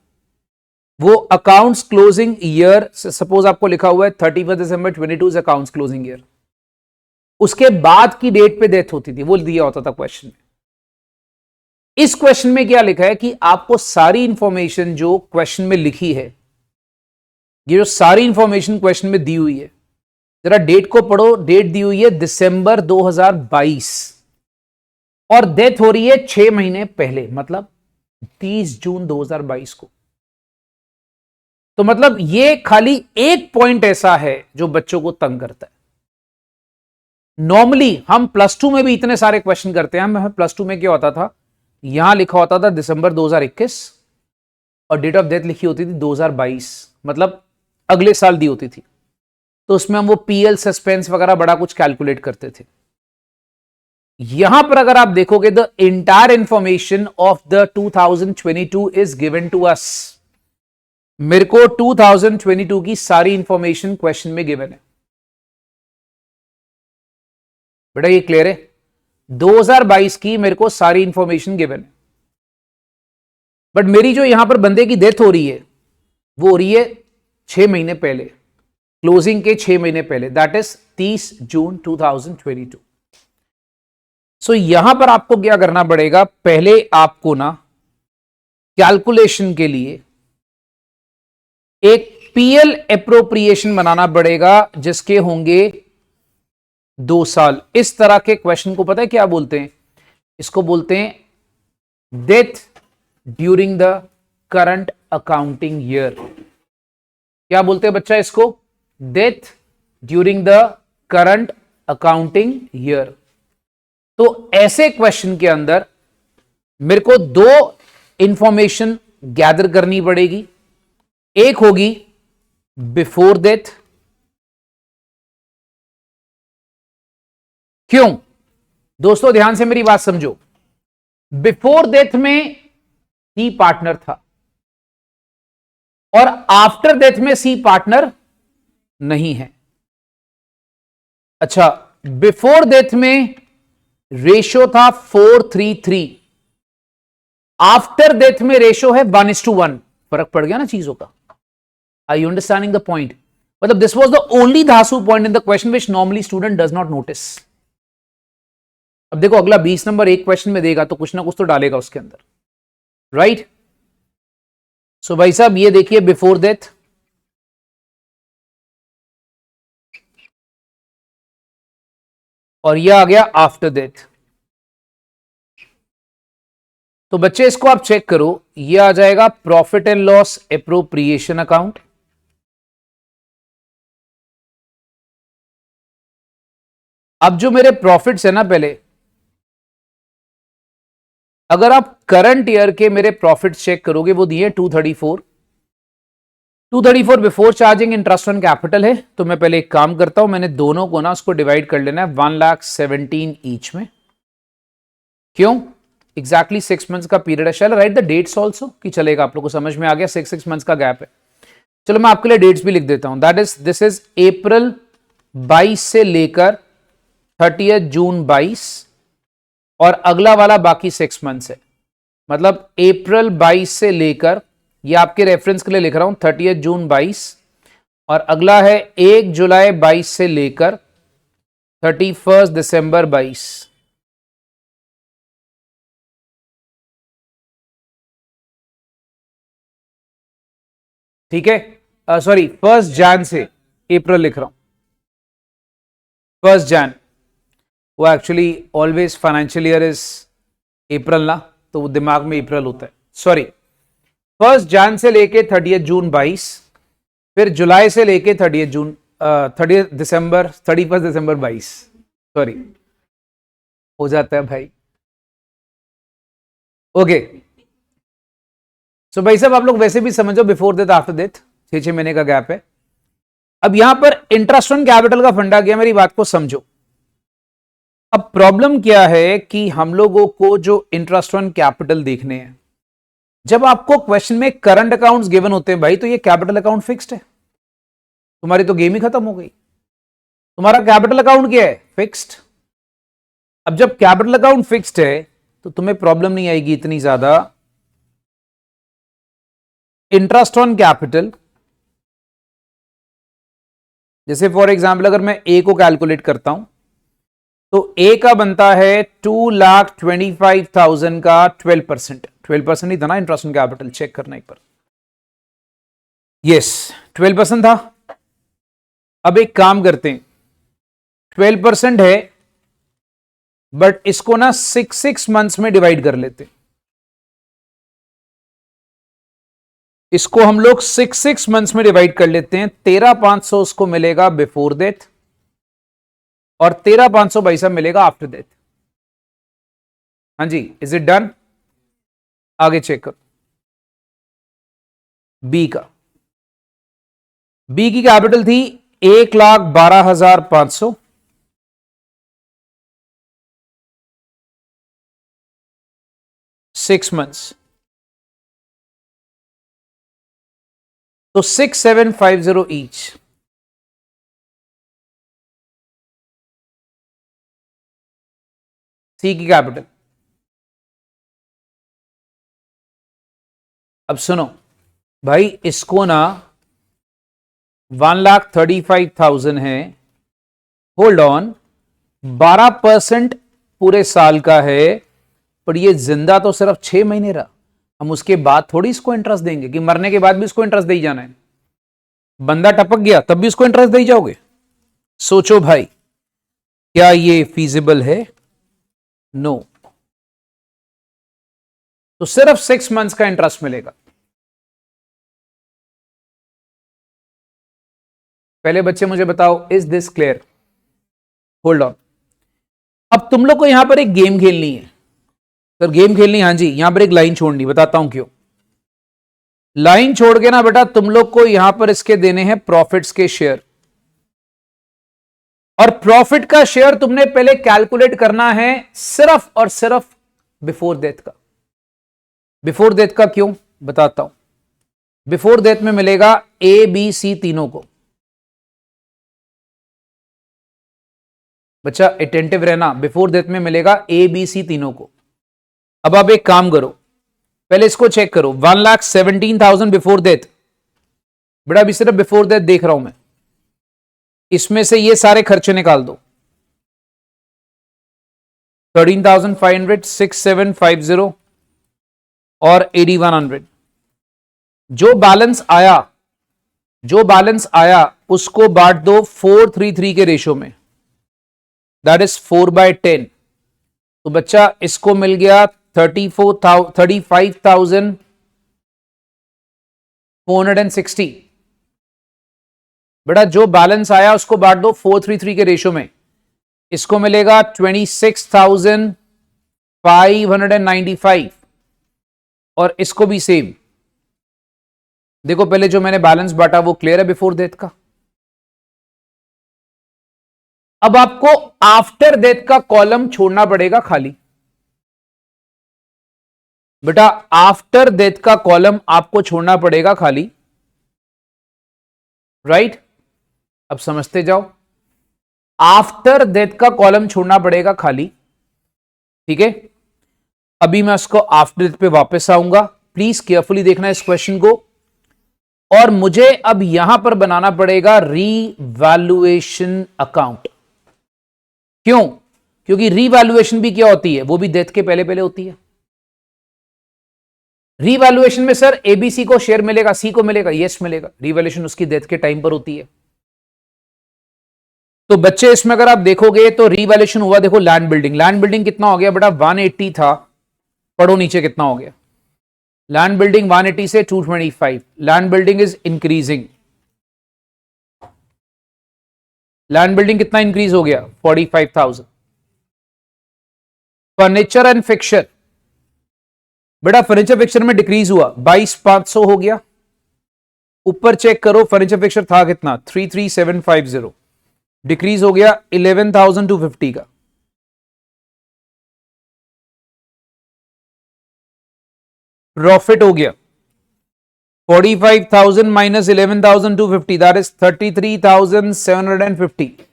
वो अकाउंट्स क्लोजिंग ईयर, सपोज आपको लिखा हुआ है 31 दिसंबर 22 अकाउंट्स क्लोजिंग ईयर, उसके बाद की डेट पे डेथ होती थी, वो दिया होता था क्वेश्चन में। इस क्वेश्चन में क्या लिखा है कि आपको सारी इंफॉर्मेशन जो क्वेश्चन में लिखी है, ये जो सारी इंफॉर्मेशन क्वेश्चन में दी हुई है, जरा डेट को पढ़ो। डेट दी हुई है दिसंबर 2022 और डेथ हो रही है 6 महीने पहले, मतलब 30 जून 2022 को। तो मतलब ये खाली एक पॉइंट ऐसा है जो बच्चों को तंग करता है। नॉर्मली हम +2 में भी इतने सारे क्वेश्चन करते हैं। हम +2 में क्या होता था, यहां लिखा होता था दिसंबर 2021 और डेट ऑफ डेथ लिखी होती थी 2022, मतलब अगले साल दी होती थी। तो उसमें हम वो पीएल सस्पेंस वगैरह बड़ा कुछ कैलकुलेट करते थे। यहां पर अगर आप देखोगे the entire information of the 2022 is given to us. मेरे को 2022 की सारी इंफॉर्मेशन क्वेश्चन में गिवन है। बेटा ये क्लियर है? 2022 की मेरे को सारी इंफॉर्मेशन गिवन है, बट मेरी जो यहां पर बंदे की डेथ हो रही है वो हो रही है 6 महीने पहले, क्लोजिंग के 6 महीने पहले, दैट इज 30 जून 2022। सो यहां पर आपको क्या करना पड़ेगा, पहले आपको ना कैलकुलेशन के लिए एक पीएल एप्रोप्रिएशन बनाना पड़ेगा जिसके होंगे 2 साल। इस तरह के क्वेश्चन को पता है क्या बोलते हैं? इसको बोलते हैं death during the current accounting year. क्या बोलते हैं बच्चा इसको? Death during the current accounting year. तो ऐसे क्वेश्चन के अंदर मेरे को 2 इंफॉर्मेशन गैदर करनी पड़ेगी। एक होगी बिफोर डेथ। क्यों दोस्तों, ध्यान से मेरी बात समझो। बिफोर डेथ में सी पार्टनर था और आफ्टर डेथ में सी पार्टनर नहीं है। अच्छा, बिफोर डेथ में रेशो था 4:3:3, आफ्टर डेथ में रेशो है 1:1। फर्क पड़ गया ना चीजों का? Are you understanding the point? मतलब दिस वाज द ओनली धासु point in the question which normally student does not notice. अब देखो अगला 20 नंबर एक क्वेश्चन में देगा तो कुछ ना कुछ तो डालेगा उसके अंदर, राइट? सो भाई साहब ये देखिए बिफोर डेथ, और ये आ गया आफ्टर डेथ। तो बच्चे इसको आप चेक करो, ये आ जाएगा profit and loss appropriation account. अब जो मेरे प्रॉफिट्स है ना, पहले अगर आप करंट ईयर के मेरे प्रॉफिट्स चेक करोगे वो दिए 234 before charging interest on capital है। तो मैं पहले एक काम करता हूं, मैंने दोनों को ना उसको डिवाइड कर लेना है 1,17,000 ईच में। क्यों? एग्जैक्टली 6 मंथ्स का पीरियड है। Shall write the dates also कि चलेगा? आप लोग को समझ में आ गया? 6 मंथ्स का गैप है। चलो मैं आपके लिए डेट्स भी लिख देता हूं। दैट इज दिस इज अप्रैल 22 से लेकर 30 जून 22, और अगला वाला बाकी 6 मंथ्स है। मतलब अप्रैल 22 से लेकर, ये आपके रेफरेंस के लिए लिख रहा हूं, 30 जून 22, और अगला है 1 जुलाई 22 से लेकर 31 दिसंबर 22। ठीक है, सॉरी 1 जैन से अप्रैल लिख रहा हूं, 1 जैन। वो actually always financial year is अप्रैल ना, तो वो दिमाग में अप्रैल होता है। सॉरी, 1 जैन से लेके 30 जून 22, फिर जुलाई से लेके 30 जून 31 दिसंबर 22। सॉरी, हो जाता है भाई। ओके, सो भाई साहब आप लोग वैसे भी समझो बिफोर डेथ आफ्टर डेथ 6 महीने का गैप है। अब यहां पर इंटरेस्ट ऑन कैपिटल का फंडा क्या, मेरी बात को समझो। अब प्रॉब्लम क्या है कि हम लोगों को जो इंटरेस्ट ऑन कैपिटल देखने हैं, जब आपको क्वेश्चन में करंट अकाउंट्स गिवन होते हैं भाई, तो ये कैपिटल अकाउंट फिक्स्ड है, तुम्हारी तो गेम ही खत्म हो गई। तुम्हारा कैपिटल अकाउंट क्या है? फिक्स्ड। अब जब कैपिटल अकाउंट फिक्स्ड है तो तुम्हें प्रॉब्लम नहीं आएगी इतनी ज्यादा। इंटरेस्ट ऑन कैपिटल, जैसे फॉर एग्जाम्पल अगर मैं ए को कैलकुलेट करता हूं तो ए का बनता है 2,25,000 का 12%। 12% ही था ना इंटरेस्ट ऑन कैपिटल? चेक करना एक बार। यस, 12% था। अब एक काम करते हैं, 12% है बट इसको ना 6 मंथ्स में डिवाइड कर लेते हैं। इसको हम लोग 6 मंथ्स में डिवाइड कर लेते हैं। 13,500 उसको मिलेगा बिफोर डेथ और 13,500 भाई साहब मिलेगा आफ्टर डेथ। हाँ जी, इज इट डन? आगे चेक करो बी का। बी की कैपिटल थी 1,12,500, 6 months. तो 6750 each. सी की कैपिटल. अब सुनो भाई, इसको ना 1,35,000 है. होल्ड ऑन, 12% पूरे साल का है, पर ये जिंदा तो सिर्फ 6 महीने रहा. हम उसके बाद थोड़ी इसको इंटरेस्ट देंगे कि मरने के बाद भी इसको इंटरेस्ट दे ही जाना है. बंदा टपक गया तब भी उसको इंटरेस्ट दे ही जाओगे? सोचो भाई, क्या ये फीजिबल है? नो. तो सिर्फ 6 मंथ्स का इंटरेस्ट मिलेगा. पहले बच्चे मुझे बताओ, is this clear? Hold on. अब तुम लोग को यहां पर एक गेम खेलनी है. सर गेम खेलनी? हाँ जी. यहां पर एक लाइन छोड़नी, बताता हूं क्यों. लाइन छोड़ के ना बेटा, तुम लोग को यहां पर इसके देने हैं प्रॉफिट्स के शेयर. और प्रॉफिट का शेयर तुमने पहले कैलकुलेट करना है सिर्फ और सिर्फ बिफोर डेथ का. बिफोर डेथ का क्यों, बताता हूं. बिफोर डेथ में मिलेगा ए बी सी तीनों को. बच्चा अटेंटिव रहना, बिफोर डेथ में मिलेगा ए बी सी तीनों को. अब आप एक काम करो, पहले इसको चेक करो. 1,17,000 बिफोर डेथ. बेटा अभी सिर्फ बिफोर डेथ देख रहा हूं मैं. इसमें से ये सारे खर्चे निकाल दो. 13,500, 6,750 और 8,100. जो बैलेंस आया उसको बांट दो 4:3:3 के रेशो में. That is 4/10. तो बच्चा इसको मिल गया 35,460. बेटा जो बैलेंस आया उसको बांट दो 4:3:3 के रेशो में. इसको मिलेगा 26,595 और इसको भी सेम. देखो पहले जो मैंने बैलेंस बांटा वो क्लियर है बिफोर डेथ का. अब आपको आफ्टर डेथ का कॉलम छोड़ना पड़ेगा खाली. बेटा आफ्टर डेथ का कॉलम आपको छोड़ना पड़ेगा खाली. राइट? अब समझते जाओ. आफ्टर डेथ का कॉलम छोड़ना पड़ेगा खाली. ठीक है, अभी मैं उसको आफ्टर डेथ पे वापस आऊंगा. प्लीज केयरफुली देखना इस क्वेश्चन को. और मुझे अब यहां पर बनाना पड़ेगा रीवैल्यूएशन अकाउंट. क्यों? क्योंकि रीवैल्यूएशन भी क्या होती है, वो भी डेथ के पहले पहले होती है. रीवैल्यूएशन में सर एबीसी को शेयर मिलेगा, सी को मिलेगा. यस मिलेगा. रीवैल्यूएशन उसकी डेथ के टाइम पर होती है. तो बच्चे इसमें अगर आप देखोगे तो रीवैल्यूएशन हुआ. देखो लैंड बिल्डिंग कितना हो गया बेटा? 180 था. पढ़ो नीचे कितना हो गया. लैंड बिल्डिंग 180 से 225. Land building is increasing. Land building कितना इंक्रीज हो गया? 45,000. फर्नीचर एंड फिक्सचर, बेटा फर्नीचर फिक्सचर में डिक्रीज हुआ, 22,500 हो गया. ऊपर चेक करो, फर्नीचर फिक्सचर था कितना? 33,750. डिक्रीज हो गया 11,250 का. प्रॉफिट हो गया 45,000 माइनस 11,250, दैट इज 33,750.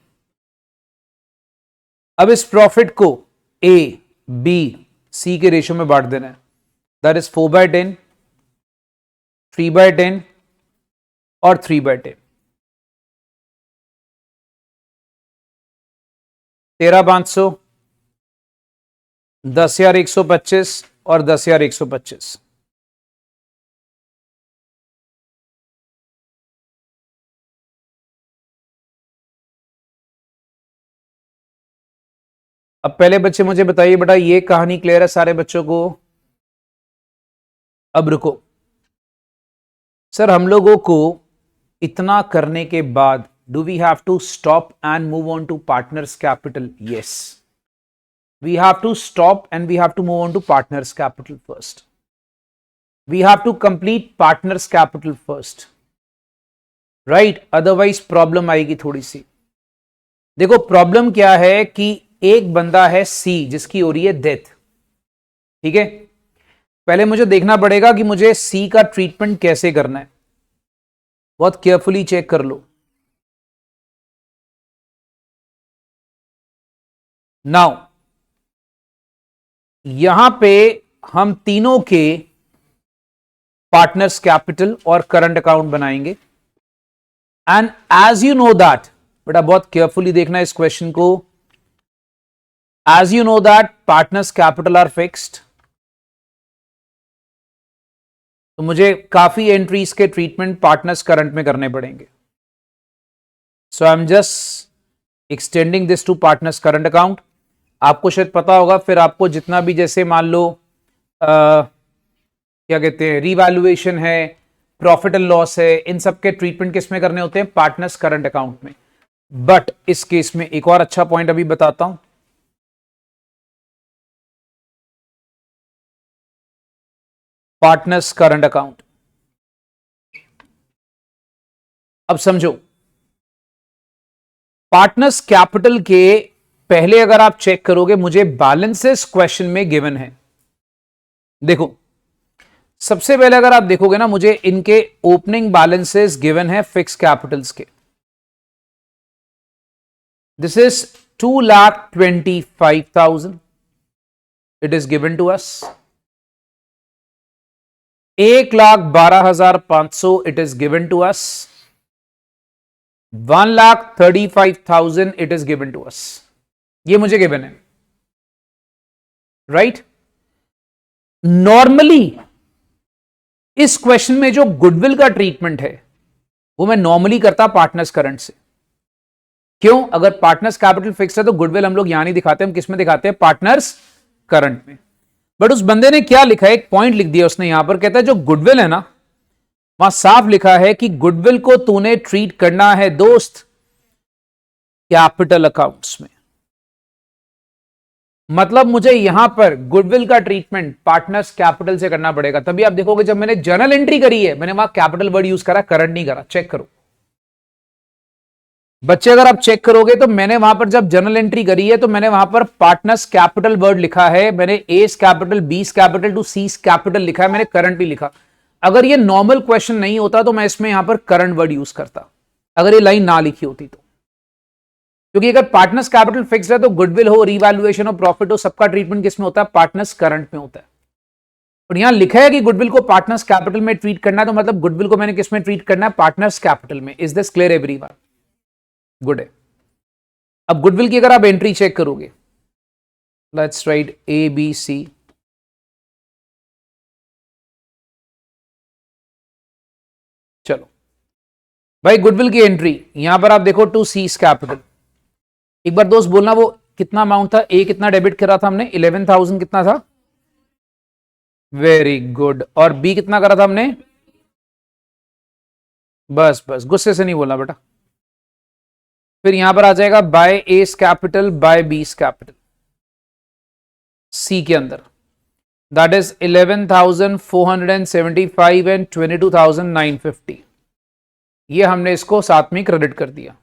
अब इस प्रॉफिट को ए बी सी के रेशियो में बांट देना है. दैट इज 4/10, 3/10 और 3/10. 13,500, 10,125 और 10,125. अब पहले बच्चे मुझे बताइए बेटा, ये कहानी क्लियर है सारे बच्चों को? अब रुको सर, हम लोगों को इतना करने के बाद do we have to stop and move on to partners capital? Yes, we have to stop and we have to move on to partners capital first. We have to complete partners capital first. Right? Otherwise problem आएगी थोड़ी सी. देखो problem क्या है कि एक बंदा है सी जिसकी हो रही है डेथ. ठीक है, पहले मुझे देखना पड़ेगा कि मुझे सी का ट्रीटमेंट कैसे करना है, बहुत केयरफुली चेक कर लो। नाउ यहां पे हम तीनों के पार्टनर्स कैपिटल और करंट अकाउंट बनाएंगे। And as you know that, बेटा बहुत केयरफुली देखना इस क्वेश्चन को, as you know that partners capital are fixed, तो मुझे काफी एंट्रीज के ट्रीटमेंट पार्टनर्स करंट में करने पड़ेंगे। So I am just extending this to partners current account. आपको शायद पता होगा, फिर आपको जितना भी, जैसे मान लो क्या कहते हैं, रीवैल्यूएशन है, प्रॉफिट एंड लॉस है, इन सब के ट्रीटमेंट किस में करने होते हैं, पार्टनर्स करंट अकाउंट में। बट इस केस में एक और अच्छा पॉइंट अभी बताता हूं। पार्टनर्स करंट अकाउंट, अब समझो, पार्टनर्स कैपिटल के पहले अगर आप चेक करोगे, मुझे बैलेंसेस क्वेश्चन में गिवन है। देखो सबसे पहले अगर आप देखोगे ना, मुझे इनके ओपनिंग बैलेंसेस गिवन है फिक्स कैपिटल्स के। This is 2,25,000 it is given to us. 1,12,500 it is given to us. 1,35,000 it is given to us. ये मुझे गिवन है, राइट। नॉर्मली इस क्वेश्चन में जो गुडविल का ट्रीटमेंट है वो मैं नॉर्मली करता पार्टनर्स करंट से। क्यों? अगर पार्टनर्स कैपिटल फिक्स है तो गुडविल हम लोग यहां नहीं दिखाते, हम किस में दिखाते हैं, पार्टनर्स करंट में। बट उस बंदे ने क्या लिखा है, एक पॉइंट लिख दिया उसने यहां पर, कहता है जो गुडविल है ना, वहां साफ लिखा है कि गुडविल को तूने ट्रीट करना है दोस्त कैपिटल अकाउंट्स में। मतलब मुझे यहां पर गुडविल का ट्रीटमेंट पार्टनर्स कैपिटल से करना पड़ेगा। तभी आप देखोगे जब मैंने जर्नल एंट्री करी है, मैंने वहां कैपिटल वर्ड यूज करा, करंट नहीं करा। चेक करो बच्चे, अगर आप चेक करोगे तो मैंने वहां पर जब जर्नल एंट्री करी है तो मैंने वहां पर पार्टनर्स कैपिटल वर्ड लिखा है, मैंने A's capital, B's capital to C's capital लिखा है, मैंने करंट भी लिखा। अगर ये नॉर्मल क्वेश्चन नहीं होता तो मैं इसमें यहां पर करंट वर्ड यूज करता, अगर ये लाइन ना लिखी होती तो। क्योंकि अगर पार्टनर्स कैपिटल फिक्स्ड है तो गुडविल हो, रीवैल्यूएशन हो, प्रॉफिट हो, सबका ट्रीटमेंट किसमें होता है, पार्टनर्स करंट में होता है। और यहां लिखा है कि गुडविल को पार्टनर्स कैपिटल में ट्रीट करना है, तो मतलब गुडविल को मैंने किस में ट्रीट करना है, पार्टनर्स कैपिटल में। Is this clear everyone? Good है। अब गुडविल की अगर आप एंट्री चेक करोगे, let's write A B C, चलो भाई गुडविल की एंट्री यहां पर आप देखो टू सीस कैपिटल। एक बार दोस्त बोलना वो कितना अमाउंट था, ए कितना डेबिट करा था हमने, 11,000 कितना था, वेरी गुड। और बी कितना करा था हमने, बस बस गुस्से से नहीं बोलना बेटा। फिर यहां पर आ जाएगा by S capital by B's capital C के अंदर, दैट इज 11,475 एंड 22,950। ये हमने इसको साथ में क्रेडिट कर दिया।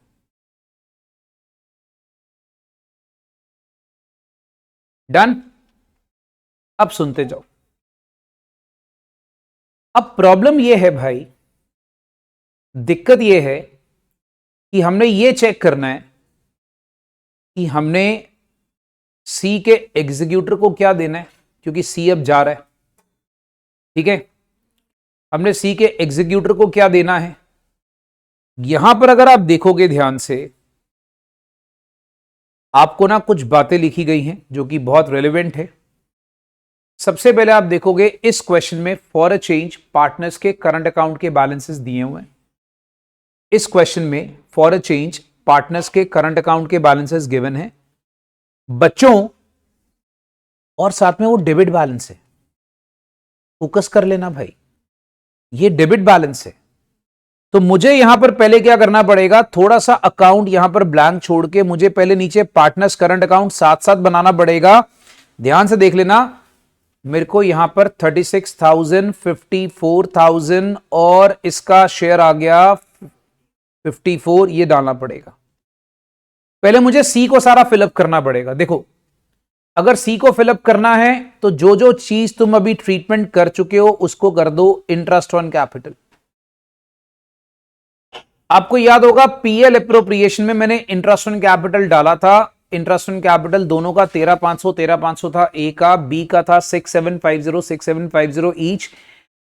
डन। अब सुनते जाओ। अब प्रॉब्लम यह है भाई, दिक्कत यह है कि हमने ये चेक करना है कि हमने सी के एग्जीक्यूटर को क्या देना है, क्योंकि सी अब जा रहा है, ठीक है। हमने सी के एग्जीक्यूटर को क्या देना है। यहां पर अगर आप देखोगे ध्यान से, आपको ना कुछ बातें लिखी गई हैं जो कि बहुत रेलेवेंट है। सबसे पहले आप देखोगे इस क्वेश्चन में फॉर अ चेंज पार्टनर्स के करंट अकाउंट के बैलेंसेस दिए हुए हैं। इस क्वेश्चन में फॉर अ चेंज पार्टनर्स के करंट अकाउंट के बैलेंसेस गिवन है बच्चों, और साथ में वो डेबिट बैलेंस है। फोकस कर लेना भाई, ये डेबिट बैलेंस है। तो मुझे यहां पर पहले क्या करना पड़ेगा, थोड़ा सा अकाउंट यहां पर ब्लैंक छोड़ के मुझे पहले नीचे पार्टनर्स करंट अकाउंट साथ साथ बनाना पड़ेगा। ध्यान से देख लेना, मेरे को यहां पर 36,000, 54,000 और इसका शेयर आ गया 54, ये डालना पड़ेगा। पहले मुझे सी को सारा फिलअप करना पड़ेगा। देखो अगर सी को फिलअप करना है तो जो जो चीज तुम अभी ट्रीटमेंट कर चुके हो उसको कर दो इंटरेस्ट ऑन कैपिटल। आपको याद होगा पीएल अप्रोप्रिएशन में मैंने इंटरेस्ट ऑन कैपिटल डाला था। इंटरेस्ट ऑन कैपिटल दोनों का 13,500 था, ए का, बी का था 6,750 ईच,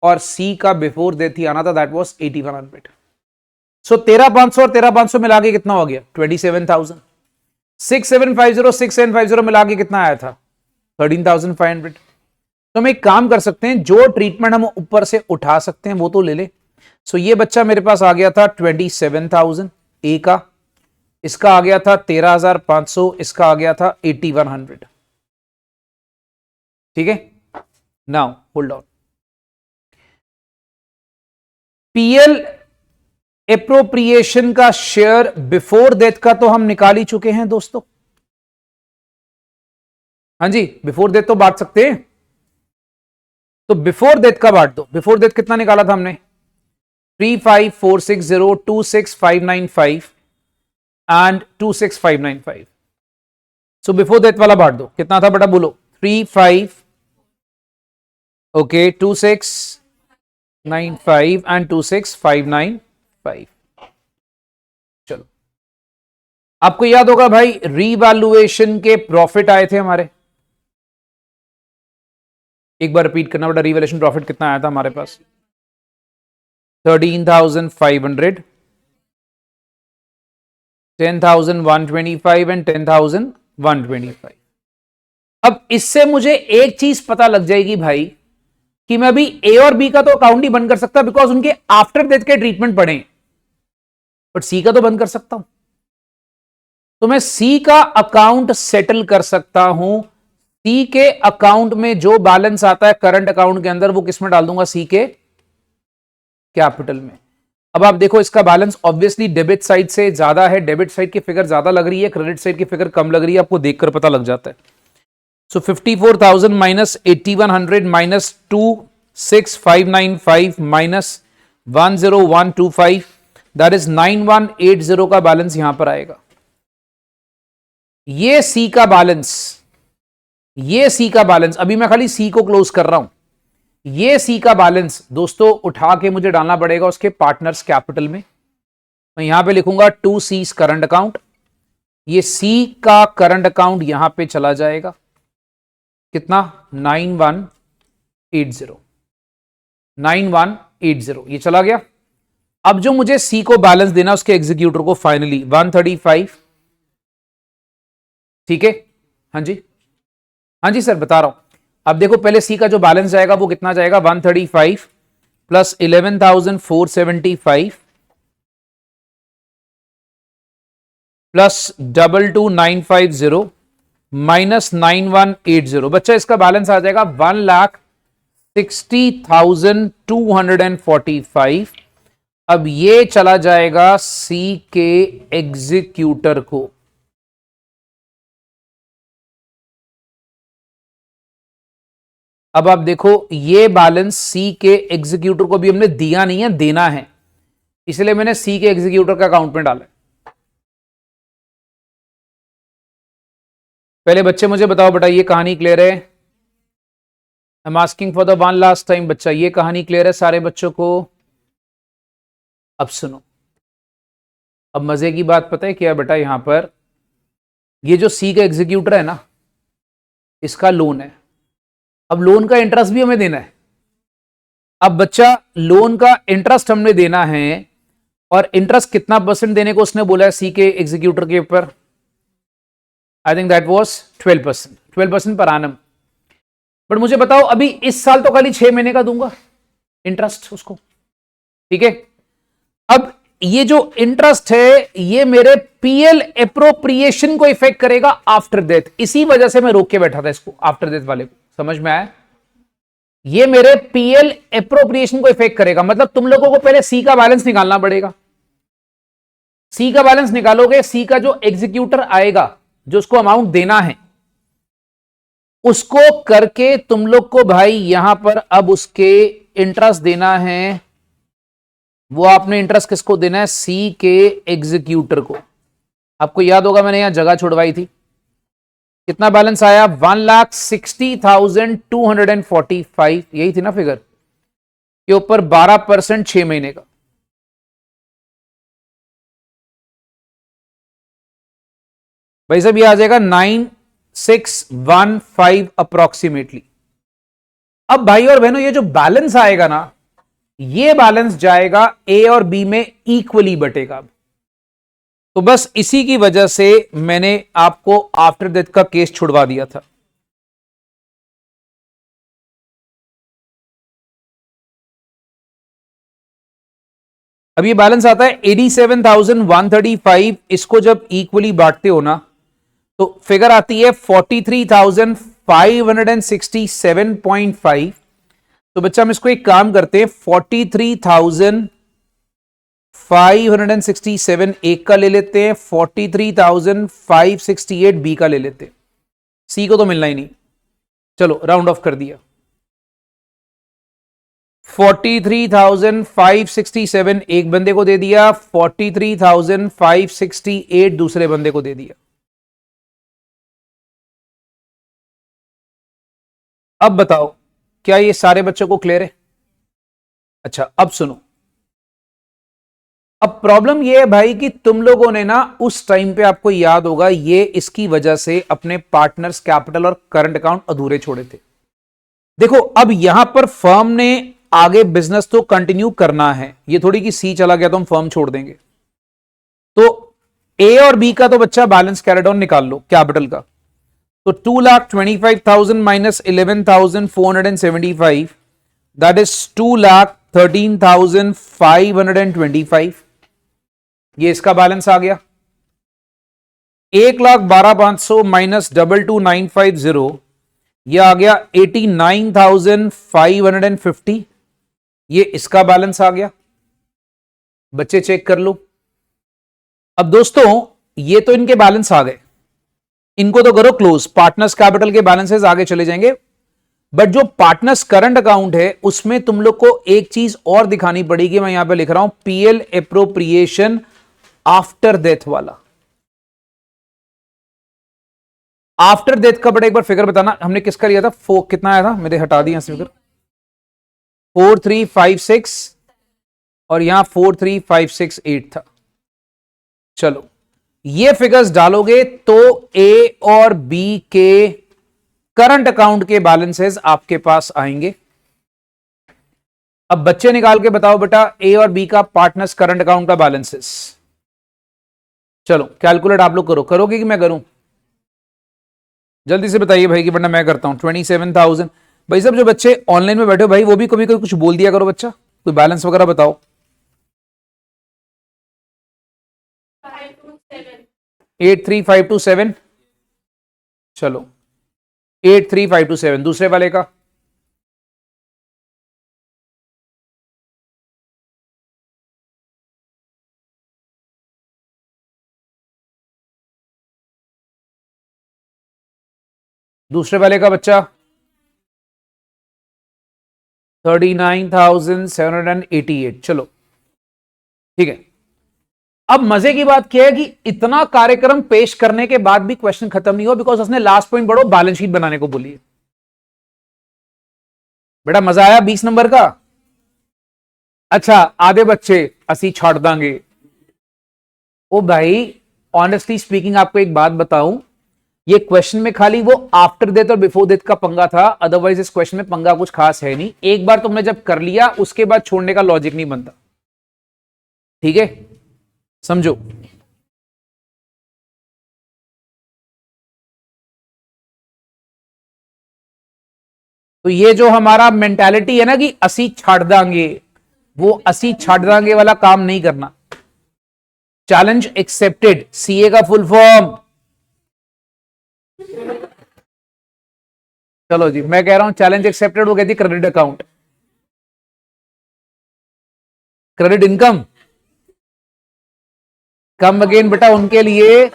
और सी का बिफोर डेट ही आना था, दैट वाज 8,100। सो 13,500 और 13,500 मिला के कितना हो गया? 27,000। 6,750 मिला के कितना आया था? 13,500। तो हम एक काम कर सकते हैं, जो ट्रीटमेंट हम ऊपर से उठा सकते हैं वो तो ले ले। सो ये बच्चा मेरे पास आ गया था 27,000 ए का, इसका आ गया था 13,500, इसका आ गया था 8,100। ठीक है, now hold on. PL appropriation का शेयर बिफोर डेथ का तो हम निकाल ही चुके हैं दोस्तों। हाँ जी, बिफोर डेथ तो बांट सकते हैं, तो बिफोर डेथ का बांट दो। बिफोर डेथ कितना निकाला था हमने? 35460, 26595 एंड 26595। सो बिफोर डेथ वाला बांट दो, कितना था बेटा बोलो? 35, ओके, 2695 एंड 26595। चलो, आपको याद होगा भाई रीवैल्यूएशन के प्रॉफिट आए थे हमारे। एक बार रिपीट करना बेटा, रीवैल्यूएशन प्रॉफिट कितना आया था हमारे पास? 13,500, 10,125 एंड 10,125। अब इससे मुझे एक चीज पता लग जाएगी भाई कि मैं अभी ए और बी का तो अकाउंट नहीं बंद कर सकता बिकॉज उनके आफ्टर डेथ के ट्रीटमेंट पड़े, बट सी का तो बंद कर सकता हूं। तो मैं सी का अकाउंट सेटल कर सकता हूं। सी के अकाउंट में जो बैलेंस आता है करंट अकाउंट के अंदर, वो किस में डाल दूंगा? सी के कैपिटल में। अब आप देखो इसका बैलेंस ऑब्वियसली डेबिट साइड से ज्यादा है, डेबिट साइड की फिगर ज्यादा लग रही है, क्रेडिट साइड की फिगर कम लग रही है, आपको देखकर पता लग जाता है। सो 54,000 minus 8,100 minus 26,595 minus 10125, that is 9180 का बैलेंस यहां पर आएगा। ये सी का बैलेंस, ये सी का बैलेंस, अभी मैं खाली सी को क्लोज कर रहा हूं। ये सी का बैलेंस दोस्तों उठा के मुझे डालना पड़ेगा उसके पार्टनर्स कैपिटल में। मैं यहां पे लिखूंगा 2C करंट अकाउंट। ये सी का करंट अकाउंट यहां पे चला जाएगा, कितना? 9180, 9180 ये चला गया। अब जो मुझे सी को बैलेंस देना उसके एग्जीक्यूटर को फाइनली 135। ठीक है, हाँ जी, हाँ जी सर बता रहा हूं। अब देखो पहले सी का जो बैलेंस जाएगा वो कितना जाएगा? 135 प्लस 11,475 प्लस 22,950 माइनस 9180। बच्चा इसका बैलेंस आ जाएगा 1,60,245। अब ये चला जाएगा सी के एग्जीक्यूटर को। अब आप देखो ये बैलेंस सी के एग्जीक्यूटर को भी हमने दिया नहीं है, देना है, इसलिए मैंने सी के एग्जीक्यूटर का अकाउंट में डाला। पहले बच्चे मुझे बताओ बेटा, ये कहानी क्लियर है? I am asking for the one last time बच्चा, ये कहानी क्लियर है सारे बच्चों को? अब सुनो, अब मजे की बात पता है क्या बेटा? यहां पर ये जो सी का एग्जीक्यूटर है ना, इसका लोन है। अब लोन का इंटरेस्ट भी हमें देना है। अब बच्चा लोन का इंटरेस्ट हमने देना है, और इंटरेस्ट कितना परसेंट देने को उसने बोला है सी के एग्जीक्यूटर के ऊपर? आई थिंक दैट वाज 12%, 12% पर आनम। बट मुझे बताओ अभी इस साल तो खाली 6 महीने का दूंगा इंटरेस्ट उसको, ठीक है? अब ये जो इंटरेस्ट है ये मेरे पीएल एप्रोप्रिएशन को इफेक्ट करेगा आफ्टर डेथ, इसी वजह से मैं रोक के बैठा था इसको, आफ्टर डेथ वाले को। समझ में आया? ये मेरे पीएल एप्रोप्रिएशन को इफेक्ट करेगा, मतलब तुम लोगों को पहले सी का बैलेंस निकालना पड़ेगा। सी का बैलेंस निकालोगे, सी का जो एग्जीक्यूटर आएगा, जो उसको अमाउंट देना है, उसको करके तुम लोग को भाई यहां पर अब उसके इंटरेस्ट देना है। वो आपने इंटरेस्ट किसको देना है? सी के एग्जीक्यूटर को। आपको याद होगा मैंने यहां जगह छुड़वाई थी, कितना बैलेंस आया? 1,60,245, यही थी ना फिगर के ऊपर 12% 6 महीने का। भाई साहब ये आ जाएगा 9615 अप्रोक्सीमेटली। अब भाई और बहनों ये जो बैलेंस आएगा ना, ये बैलेंस जाएगा ए और बी में इक्वली बटेगा। तो बस इसी की वजह से मैंने आपको आफ्टर डेथ का केस छुड़वा दिया था। अब ये बैलेंस आता है 87,135। इसको जब इक्वली बांटते हो ना तो फिगर आती है 43,567.5। तो बच्चा हम इसको एक काम करते हैं, 43,567 एक का ले लेते हैं, 43,568 बी का ले लेते हैं। सी को तो मिलना ही नहीं, चलो राउंड ऑफ कर दिया। 43,567 एक बंदे को दे दिया, 43,568 दूसरे बंदे को दे दिया। अब बताओ क्या ये सारे बच्चों को क्लियर है? अच्छा अब सुनो, अब प्रॉब्लम ये है भाई कि तुम लोगों ने ना उस टाइम पे, आपको याद होगा, ये इसकी वजह से अपने पार्टनर्स कैपिटल और करंट अकाउंट अधूरे छोड़े थे। देखो अब यहां पर फर्म ने आगे बिजनेस तो कंटिन्यू करना है, ये थोड़ी कि सी चला गया तो हम फर्म छोड़ देंगे। तो ए और बी का तो बच्चा बैलेंस कैरी ऑन निकाल लो कैपिटल का। तो 2,25,000 माइनस 11,475, दैट इज 2,13,525। ये इसका बैलेंस आ गया। 1,12,500 माइनस 22,950, ये आ गया 89,550। ये इसका बैलेंस आ गया। बच्चे चेक कर लो। अब दोस्तों ये तो इनके बैलेंस आ गए, इनको तो करो क्लोज। पार्टनर्स कैपिटल के बैलेंसेस आगे चले जाएंगे, बट जो पार्टनर्स करंट अकाउंट है उसमें तुम लोग को एक चीज और दिखानी पड़ेगी। मैं यहां पे लिख रहा हूं पीएल एप्रोप्रिएशन आफ्टर डेथ वाला। आफ्टर डेथ का बड़ा एक बार फिगर बताना, हमने किसका लिया था? कितना आया था? मेरे हटा दिया फिगर। 4356 और यहां 43,568 था। चलो ये फिगर्स डालोगे तो ए और बी के करंट अकाउंट के बैलेंसेस आपके पास आएंगे। अब बच्चे निकाल के बताओ बेटा ए और बी का पार्टनर्स करंट अकाउंट का बैलेंसेस। चलो कैलकुलेट आप लोग करो, करोगे कि मैं करूं? जल्दी से बताइए भाई कि वरना मैं करता हूं। 27,000। भाई सब जो बच्चे ऑनलाइन में बैठे हो भाई वो भी कभी कभी कुछ बोल दिया करो, बच्चा कोई बैलेंस वगैरह बताओ। 83,527। चलो 83,527 दूसरे वाले का। दूसरे वाले का बच्चा 39,788। चलो ठीक है। अब मजे की बात क्या है कि इतना कार्यक्रम पेश करने के बाद भी क्वेश्चन खत्म नहीं हुआ, बिकॉज उसने लास्ट पॉइंट पढ़ो, बैलेंस शीट बनाने को बोली है। बेटा मजा आया 20 नंबर का? अच्छा आधे बच्चे असी छाड़ देंगे। ओ भाई ऑनेस्टली स्पीकिंग आपको एक बात बताऊं, ये क्वेश्चन में खाली वो आफ्टर डेथ और बिफोर डेथ का पंगा था, अदरवाइज इस क्वेश्चन में पंगा कुछ खास है नहीं। एक बार तुमने जब कर लिया उसके बाद छोड़ने का लॉजिक नहीं बनता। ठीक है समझो। तो ये जो हमारा मेंटालिटी है ना कि असी छाड़ देंगे, वो असी छाड़ देंगे वाला काम नहीं करना। चैलेंज एक्सेप्टेड, सीए का फुल फॉर्म। चलो जी मैं कह रहा हूं चैलेंज एक्सेप्टेड, वो कहती credit account, credit income. Come again बेटा उनके लिए,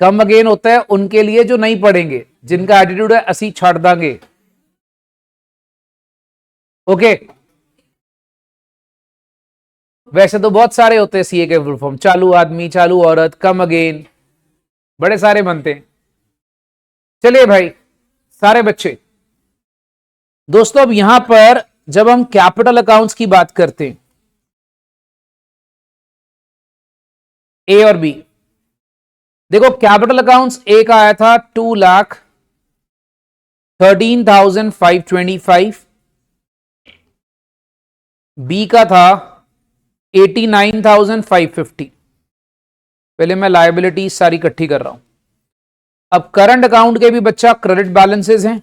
कम अगेन होता है उनके लिए जो नहीं पढ़ेंगे, जिनका एटीट्यूड है असी छाड़ देंगे। ओके वैसे तो बहुत सारे होते हैं सीए के फुल फॉर्म, चालू आदमी, चालू औरत, कम अगेन, बड़े सारे बनते हैं। चलिए भाई सारे बच्चे, दोस्तों अब यहां पर जब हम कैपिटल अकाउंट्स की बात करते हैं, ए और बी, देखो कैपिटल अकाउंट्स ए का आया था 2,13,525, बी का था 89,550। पहले मैं लायबिलिटी सारी इकट्ठी कर रहा हूं। अब करंट अकाउंट के भी बच्चा क्रेडिट बैलेंसेस हैं,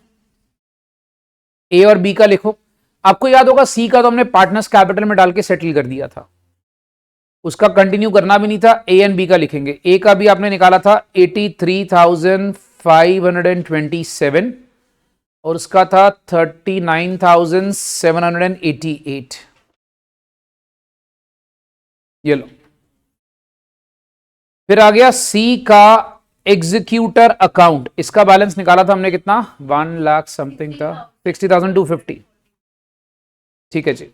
ए और बी का लिखो। आपको याद होगा सी का तो हमने पार्टनर्स कैपिटल में डाल के सेटल कर दिया था, उसका कंटिन्यू करना भी नहीं था। ए एंड बी का लिखेंगे। ए का भी आपने निकाला था 83,527 और उसका था 39,788। ये लो। फिर आ गया सी का एग्जीक्यूटर अकाउंट, इसका बैलेंस निकाला था हमने कितना, 1 लाख समथिंग था, 60,250। ठीक है जी,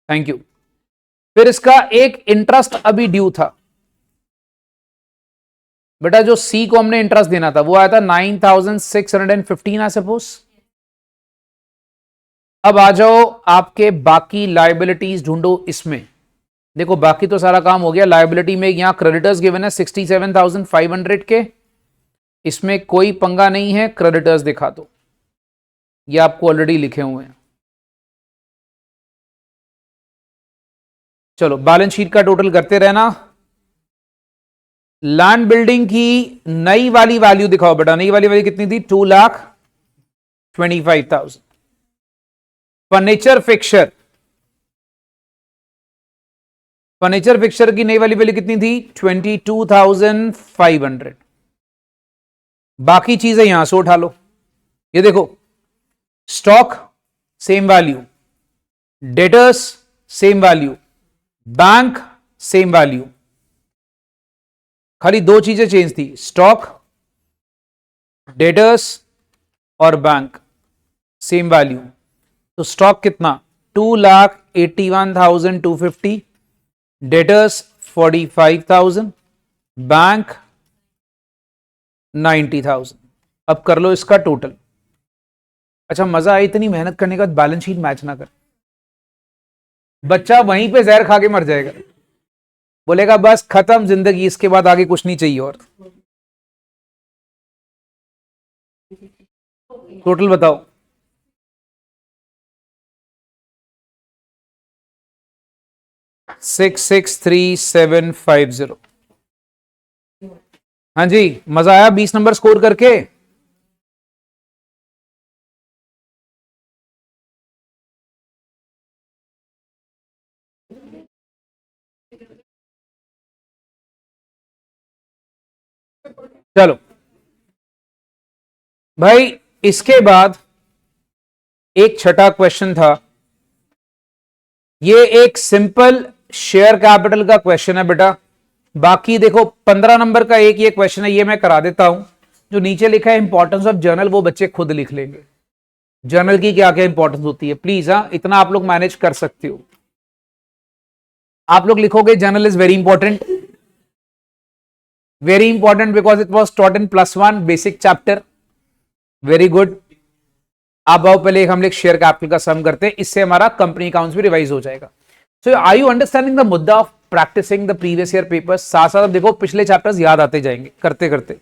थैंक यू। फिर इसका एक इंटरेस्ट अभी ड्यू था बेटा, जो सी को हमने इंटरेस्ट देना था वो आया था 9,615 आई सपोज। अब आ जाओ आपके बाकी लायबिलिटीज ढूंढो इसमें। देखो बाकी तो सारा काम हो गया। लायबिलिटी में यहां क्रेडिटर्स गिवन है 67,500 के, इसमें कोई पंगा नहीं है। क्रेडिटर्स दिखा दो, ये आपको ऑलरेडी लिखे हुए हैं। चलो बैलेंस शीट का टोटल करते रहना। लैंड बिल्डिंग की नई वाली वैल्यू दिखाओ बेटा, नई वाली वैल्यू कितनी थी, 2,25,000। फर्नीचर फिक्सर, फर्नीचर फिक्सर की नई वाली वैल्यू कितनी थी, 22,500। बाकी चीजें यहां से उठा लो। ये देखो stock same value, debtors same value, bank same value, खाली दो चीजें चेंज थी, स्टॉक, डेटर्स और बैंक सेम वैल्यू। तो स्टॉक कितना, 2,81,250, डेटर्स 45,000, बैंक 90,000। अब कर लो इसका टोटल। अच्छा मजा आया इतनी मेहनत करने के बाद बैलेंस शीट मैच ना कर, बच्चा वहीं पे जहर खा के मर जाएगा, बोलेगा बस खत्म जिंदगी, इसके बाद आगे कुछ नहीं चाहिए। और टोटल बताओ। सिक्स 6,3,750। हाँ जी, मजा आया 20 नंबर स्कोर करके। चलो भाई, इसके बाद एक छठा क्वेश्चन था। ये एक सिंपल शेयर कैपिटल का क्वेश्चन है बेटा। बाकी देखो 15 नंबर का एक ये क्वेश्चन है, ये मैं करा देता हूं। जो नीचे लिखा है इंपॉर्टेंस ऑफ जर्नल, वो बच्चे खुद लिख लेंगे, जर्नल की क्या क्या इंपॉर्टेंस होती है। प्लीज हाँ, इतना आप लोग मैनेज कर सकते हो। आप लोग लिखोगे journal is very important because it was taught in +1 basic chapter. Very good. आप आओ पहले हम लोग शेयर कैपिटल का सम करते हैं, इससे हमारा कंपनी अकाउंट्स भी रिवाइज हो जाएगा। So are you understanding the मुद्दा of practising the previous year papers. साथ साथ देखो पिछले चैप्टर्स याद आते जाएंगे करते करते।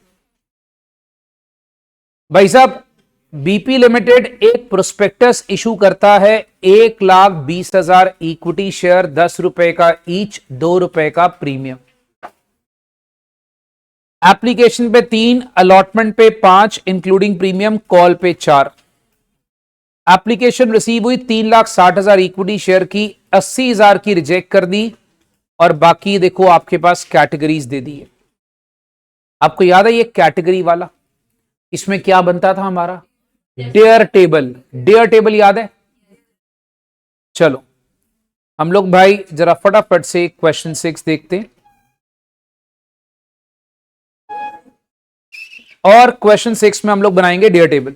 भाई साहब बीपी लिमिटेड एक प्रोस्पेक्टस इशू करता है, 1,20,000 इक्विटी शेयर, 10 रुपए का ईच, 2 रुपए का प्रीमियम। एप्लीकेशन पे 3, अलॉटमेंट पे 5 इंक्लूडिंग प्रीमियम, कॉल पे 4। एप्लीकेशन रिसीव हुई 3,60,000 इक्विटी शेयर की, 80,000 की रिजेक्ट कर दी और बाकी देखो आपके पास कैटेगरीज दे दी है। आपको याद है ये कैटेगरी वाला, इसमें क्या बनता था हमारा, डेयर टेबल। डेयर टेबल याद है। चलो हम लोग भाई जरा फटाफट से क्वेश्चन 6 देखते हैं। और क्वेश्चन 6 में हम लोग बनाएंगे डेयर टेबल।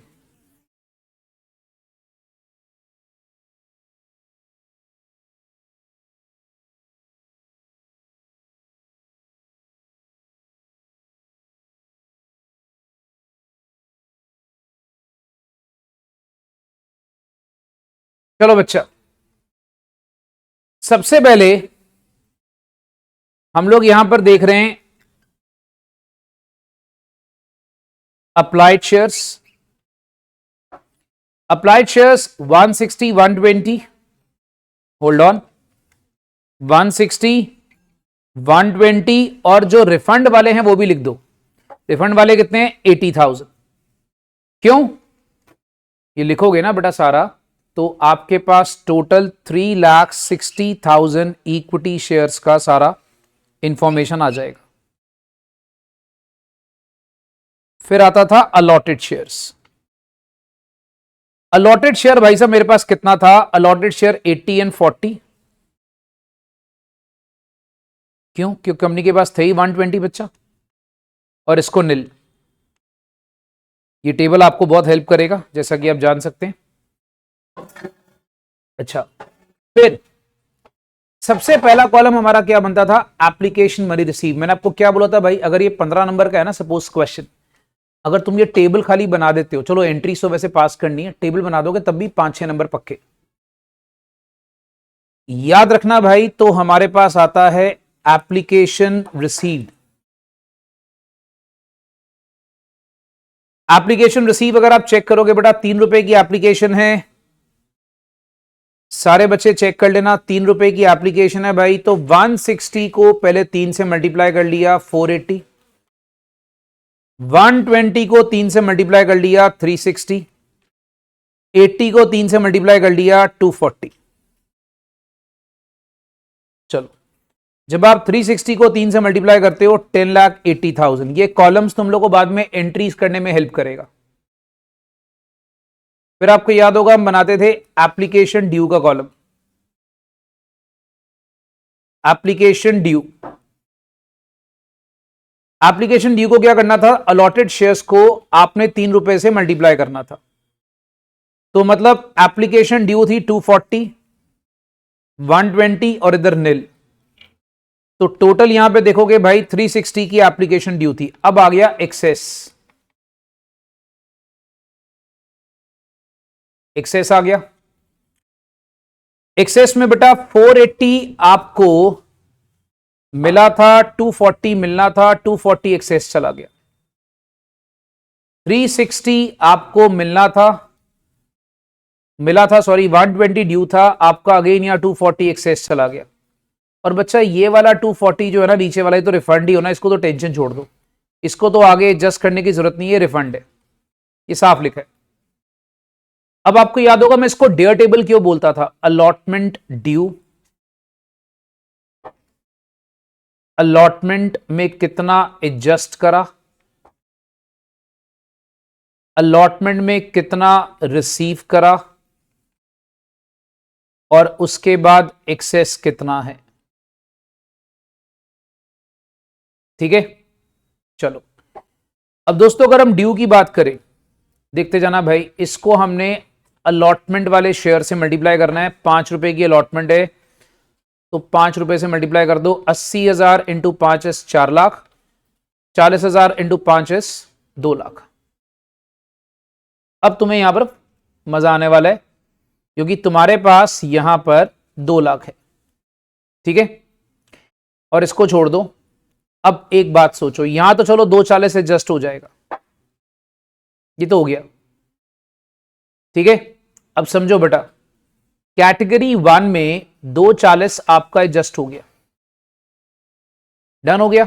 चलो बच्चा, सबसे पहले हम लोग यहां पर देख रहे हैं applied shares. Applied shares 160, 120, hold on, 160, 120, और जो रिफंड वाले हैं वो भी लिख दो। रिफंड वाले कितने हैं? 80,000। क्यों? ये लिखोगे ना बेटा सारा, तो आपके पास टोटल 3,60,000 इक्विटी शेयर्स का सारा इंफॉर्मेशन आ जाएगा। फिर आता था अलॉटेड शेयर्स। अलॉटेड शेयर भाई साहब मेरे पास कितना था? Allotted share 80 and 40। क्यों? क्योंकि कंपनी के पास थे ही 120 बच्चा, और इसको नील। ये टेबल आपको बहुत हेल्प करेगा जैसा कि आप जान सकते हैं। अच्छा, फिर सबसे पहला कॉलम हमारा क्या बनता था? Application money receive. मैंने आपको क्या बोला था भाई, अगर ये 15 नंबर का है ना सपोज क्वेश्चन, अगर तुम ये टेबल खाली बना देते हो, चलो एंट्री तो वैसे पास करनी है, टेबल बना दोगे तब भी 5-6 नंबर पक्के। याद रखना भाई, तो हमारे पास आता है एप्लीकेशन रिसीव्ड। एप्लीकेशन रिसीव अगर आप चेक करोगे बेटा, 3 रुपए की एप्लीकेशन है। सारे बच्चे चेक कर लेना, 3 रुपए की एप्लीकेशन है भाई, तो 160 को पहले 3 से मल्टीप्लाई कर लिया 480, 120 को 3 से मल्टीप्लाई कर लिया 360, 80 को 3 से मल्टीप्लाई कर लिया 240। चलो, जब आप 360 को 3 से मल्टीप्लाई करते हो 10,80,000। ये कॉलम्स तुम लोग को बाद में एंट्रीज करने में हेल्प करेगा। फिर आपको याद होगा हम बनाते थे एप्लीकेशन ड्यू का column. Application due, application due को क्या करना था? अलॉटेड शेयर्स को आपने 3 रुपए से मल्टीप्लाई करना था। तो मतलब एप्लीकेशन ड्यू थी 240, 120 और इधर नील। तो टोटल यहां पे देखोगे भाई 360 की एप्लीकेशन ड्यू थी। अब आ गया एक्सेस। एक्सेस आ गया। एक्सेस में बेटा 480 आपको मिला था, 240 मिलना था, 240 एक्सेस चला गया। 360 आपको मिला था सॉरी 120 ड्यू था आपका, अगेन यहां 240 एक्सेस चला गया। और बच्चा ये वाला 240 जो है ना नीचे वाला, ये तो रिफंड ही होना, इसको तो टेंशन छोड़ दो, इसको तो आगे एडजस्ट करने की जरूरत नहीं है, रिफंड है, ये साफ लिखा है। अब आपको याद होगा मैं इसको डेयर टेबल क्यों बोलता था? अलॉटमेंट ड्यू, अलॉटमेंट में कितना एडजस्ट करा, अलॉटमेंट में कितना रिसीव करा, और उसके बाद एक्सेस कितना है। ठीक है, चलो अब दोस्तों अगर हम ड्यू की बात करें, देखते जाना भाई, इसको हमने अलॉटमेंट वाले शेयर से मल्टीप्लाई करना है। 5 रुपए की अलॉटमेंट है तो 5 रुपए से मल्टीप्लाई कर दो। 80,000 into 5 S 4 lakh, 40,000 into 5 S 2 lakh. अब तुम्हें यहां पर मजा आने वाला है क्योंकि तुम्हारे पास यहां पर 2 लाख है। ठीक है, और इसको छोड़ दो। अब एक बात सोचो, यहां तो चलो 240 एडजस्ट हो जाएगा, ये तो हो गया। ठीक है, अब समझो बेटा, कैटेगरी 1 में 240 आपका एडजस्ट हो गया, डन हो गया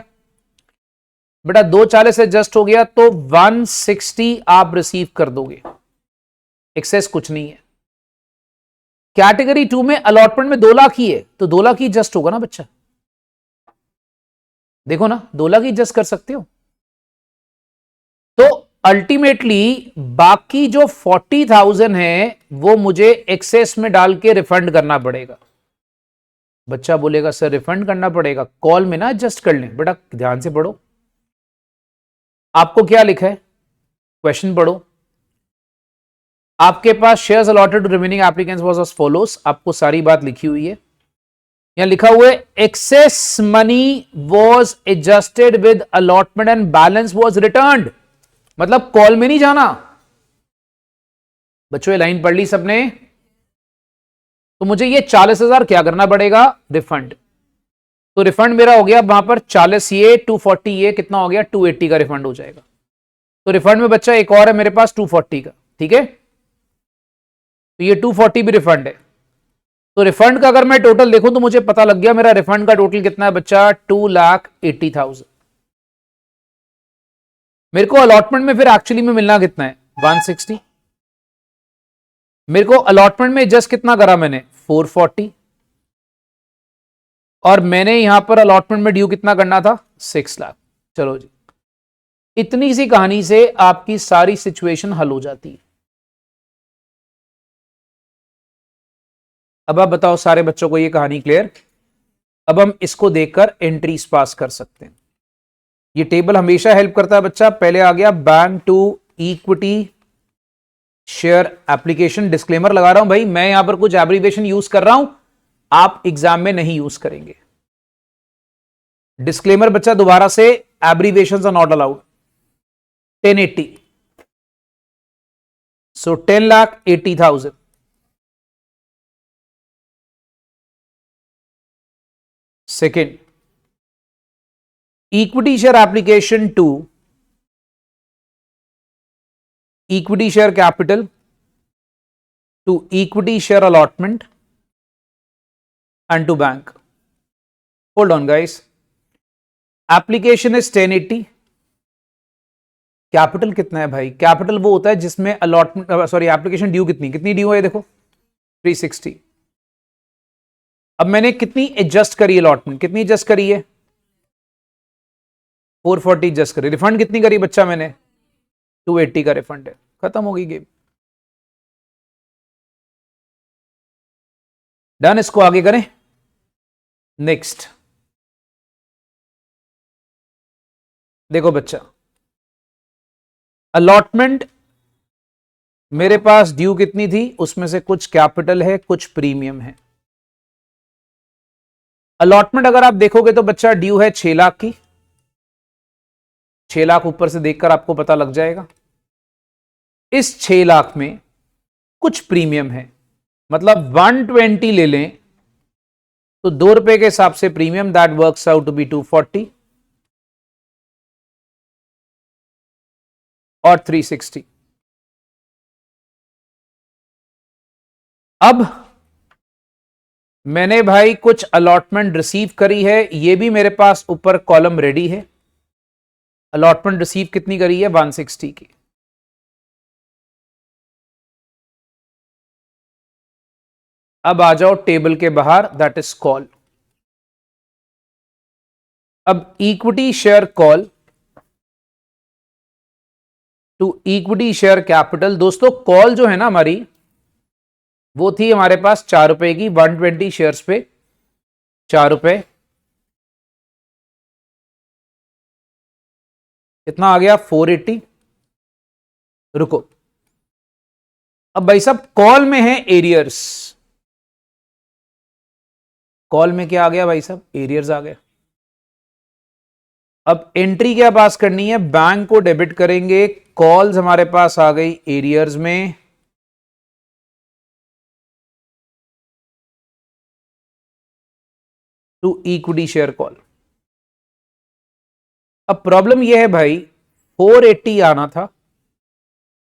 बेटा। 240 एडजस्ट हो गया तो 160 आप रिसीव कर दोगे, एक्सेस कुछ नहीं है। कैटेगरी 2 में अलॉटमेंट में 2 लाख ही है तो 2 लाख ही एडजस्ट होगा ना बच्चा, देखो ना 2 लाख ही एडजस्ट कर सकते हो। तो अल्टीमेटली बाकी जो 40,000 है वो मुझे एक्सेस में डाल के रिफंड करना पड़ेगा। बच्चा बोलेगा सर रिफंड करना पड़ेगा, कॉल में ना एडजस्ट कर लें। बेटा ध्यान से पढ़ो, आपको क्या लिखा है, क्वेश्चन पढ़ो। आपके पास shares allotted to remaining applicants was as follows, आपको सारी बात लिखी हुई है। यहां लिखा हुआ है excess money was adjusted with allotment and balance was returned, मतलब कॉल में नहीं जाना। बच्चों ये लाइन पढ़ ली सबने? तो मुझे ये 40,000 क्या करना पड़ेगा, रिफंड। तो रिफंड मेरा हो गया वहां पर 40, ये 240, ये कितना हो गया 280 का रिफंड हो जाएगा। तो रिफंड में बच्चा एक और है मेरे पास 240 का, ठीक है, तो ये 240 भी रिफंड है। तो रिफंड का अगर मैं टोटल देखूं तो मुझे पता लग गया मेरा रिफंड का टोटल कितना है बच्चा, 2,80,000। मेरे को अलॉटमेंट में फिर एक्चुअली में मिलना कितना है, 160। मेरे को अलॉटमेंट में जस्ट कितना करा मैंने, 440, और मैंने यहां पर अलॉटमेंट में ड्यू कितना करना था, 6 लाख। चलो जी, इतनी सी कहानी से आपकी सारी सिचुएशन हल हो जाती है। अब आप बताओ सारे बच्चों को ये कहानी क्लियर। अब हम इसको देखकर एंट्रीज पास कर सकते हैं। ये टेबल हमेशा हेल्प करता है बच्चा। पहले आ गया bank to equity share application. Disclaimer लगा रहा हूं भाई, मैं यहां पर कुछ एब्रीविएशन यूज कर रहा हूं, आप एग्जाम में नहीं यूज करेंगे। डिस्क्लेमर बच्चा दोबारा से, abbreviations are not allowed. 1080, so 10,80,000। Second, equity share application to equity share capital to equity share allotment and to bank. Hold on guys, application is 1080, capital कितना है भाई, कैपिटल वो होता है जिसमें अलॉटमेंट, सॉरी एप्लीकेशन ड्यू कितनी due है, देखो 360। अब मैंने कितनी एडजस्ट करी अलॉटमेंट, कितनी एडजस्ट करी है, 440 एडजस्ट करी। रिफंड कितनी करी बच्चा मैंने, 280 का रिफंड है। खत्म हो गई गेम, डन। इसको आगे करें, नेक्स्ट। देखो बच्चा, अलॉटमेंट मेरे पास ड्यू कितनी थी, उसमें से कुछ कैपिटल है, कुछ प्रीमियम है। अलॉटमेंट अगर आप देखोगे तो बच्चा ड्यू है 6 लाख की, 6 लाख ऊपर से देखकर आपको पता लग जाएगा। इस 6 लाख में कुछ प्रीमियम है, मतलब 120 ले लें तो 2 रुपए के हिसाब से premium, that works out to be 240 और 360। अब मैंने भाई कुछ अलॉटमेंट रिसीव करी है, ये भी मेरे पास ऊपर कॉलम रेडी है। अलॉटमेंट रिसीव कितनी करी है, 160 की। अब आ जाओ टेबल के बाहर, दैट इज कॉल। अब equity share call to equity share capital. दोस्तों कॉल जो है ना हमारी, वो थी हमारे पास 4 रुपए की, 120 शेयर्स पे 4 रुपए, कितना आ गया 480। रुको, अब भाई साहब कॉल में है एरियर्स, कॉल में क्या आ गया भाई साहब, एरियर्स आ गया। अब एंट्री क्या पास करनी है, बैंक को डेबिट करेंगे, कॉल्स हमारे पास आ गई एरियर्स में, टू इक्विटी शेयर कॉल। अब प्रॉब्लम यह है भाई, 480 आना था।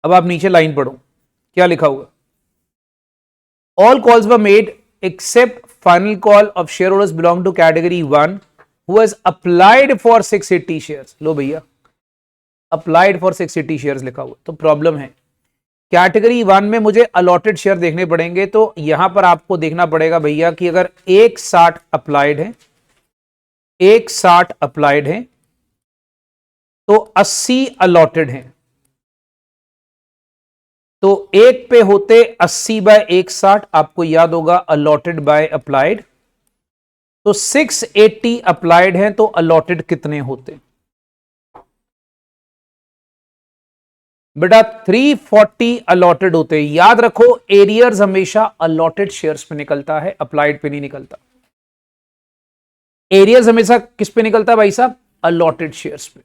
अब आप नीचे लाइन पढ़ो, क्या लिखा हुआ, all calls were made except final call of share holders belong to category 1 who has applied for 680 shares. लो भैया, अप्लाइड फॉर 680 शेयर्स लिखा हुआ, तो प्रॉब्लम है। कैटेगरी 1 में मुझे अलॉटेड शेयर देखने पड़ेंगे, तो यहां पर आपको देखना पड़ेगा भैया कि अगर 160 अप्लाइड है, 160 अप्लाइड है तो 80 अलॉटेड हैं। तो एक पे होते 80 बाय 160, आपको याद होगा अलॉटेड बाय अप्लाइड। तो 680 अप्लाइड हैं तो अलॉटेड कितने होते, बेटा 340 अलॉटेड होते। याद रखो एरियर्स हमेशा अलॉटेड शेयर्स पे निकलता है, अप्लाइड पे नहीं निकलता। एरियर्स हमेशा किस पे निकलता है भाई साहब, अलॉटेड शेयर्स पे।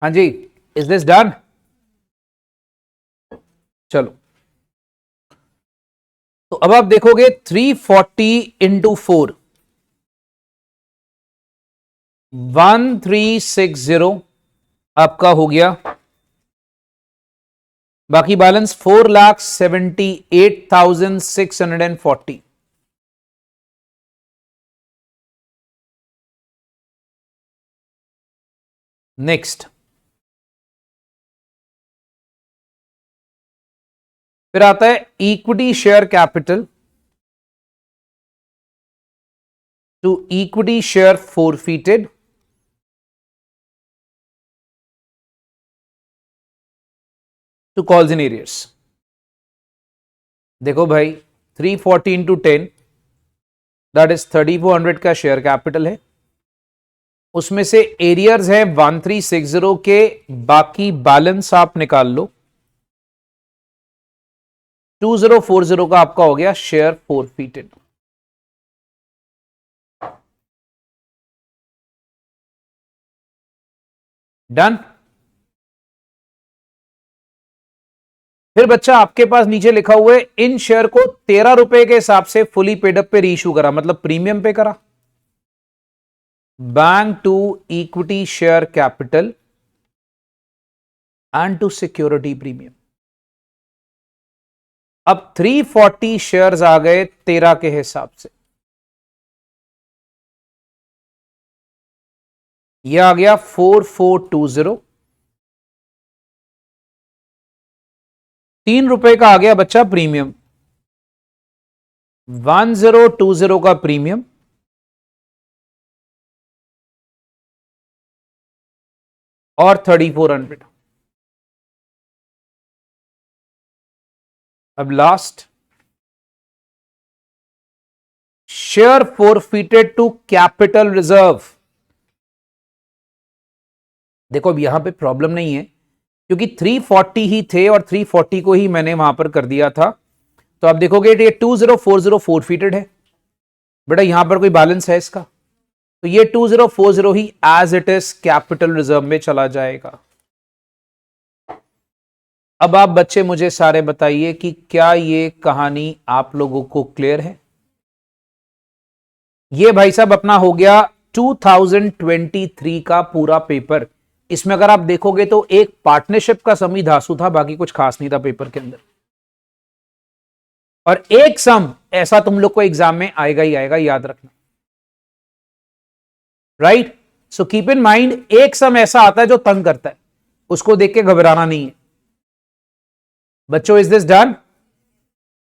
हाँ जी, इज दिस डन? चलो, तो अब आप देखोगे 340 इंटू 4, 1360 आपका हो गया। बाकी बैलेंस 4,78,640। नेक्स्ट, फिर आता है equity share capital to equity share forfeited to calls in arrears. देखो भाई, 340 इंटू 10 दैट इज 3400 का शेयर कैपिटल है, उसमें से एरियर्स है 1360 के, बाकी बैलेंस आप निकाल लो। 2040 का आपका हो गया शेयर फोरफीटेड। डन। फिर बच्चा आपके पास नीचे लिखा हुआ है इन शेयर को 13 रुपए के हिसाब से फुली पेडअप पे रीइश्यू करा, मतलब प्रीमियम पे करा। Bank to equity share capital and to security premium. अब 340 शेयर्स आ गए 13 के हिसाब से, यह आ गया 4420। 3 रुपए का आ गया बच्चा प्रीमियम, 1020 का प्रीमियम और 3400। अब last, share forfeited to capital reserve. देखो अब यहां पे प्रॉब्लम नहीं है क्योंकि 340 ही थे और 340 को ही मैंने वहां पर कर दिया था। तो आप देखोगे ये 2040 फोरफीटेड है बेटा, यहां पर कोई बैलेंस है इसका, तो ये 2040 ही as it is capital reserve में चला जाएगा। अब आप बच्चे मुझे सारे बताइए कि क्या ये कहानी आप लोगों को क्लियर है? ये भाई साहब अपना हो गया 2023 का पूरा पेपर। इसमें अगर आप देखोगे तो एक पार्टनरशिप का समी धासु था, बाकी कुछ खास नहीं था पेपर के अंदर। और एक सम ऐसा तुम लोग को एग्जाम में आएगा ही आएगा, याद रखना। Right, so keep in mind, एक सम ऐसा आता है जो तंग करता है, उसको देख के घबराना नहीं है बच्चों। Is this done?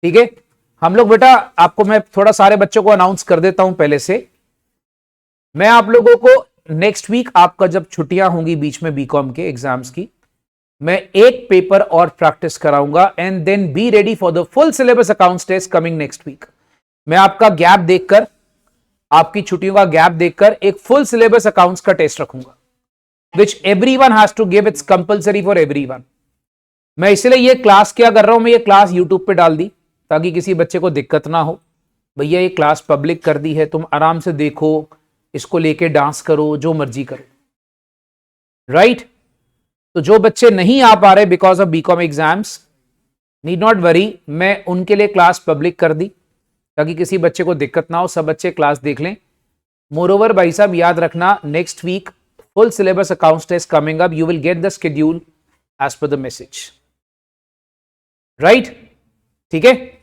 ठीक है, हम लोग बेटा, आपको मैं थोड़ा सारे बच्चों को अनाउंस कर देता हूं पहले से। मैं आप लोगों को नेक्स्ट वीक, आपका जब छुट्टियां होंगी बीच में बीकॉम के एग्जाम्स की, मैं एक पेपर और प्रैक्टिस कराऊंगा and then be ready for the full syllabus accounts test coming next week. मैं आपका गैप देखकर, आपकी छुट्टियों का गैप देखकर एक फुल सिलेबस अकाउंट्स का टेस्ट रखूंगा, which everyone has to give, it's compulsory for everyone. मैं इसलिए ये क्लास क्या कर रहा हूं, मैं ये क्लास यूट्यूब पे डाल दी ताकि किसी बच्चे को दिक्कत ना हो। भैया ये क्लास पब्लिक कर दी है, तुम आराम से देखो, इसको लेके डांस करो, जो मर्जी करो। राइट, तो जो बच्चे नहीं आ पा रहे because of BCom exams, need not worry, मैं उनके लिए क्लास पब्लिक कर दी ताकि किसी बच्चे को दिक्कत ना हो, सब बच्चे क्लास देख लें। मोरोवर भाई साहब याद रखना, next week full syllabus accounts test coming up, you will get the schedule as per the message. Right, ठीक है।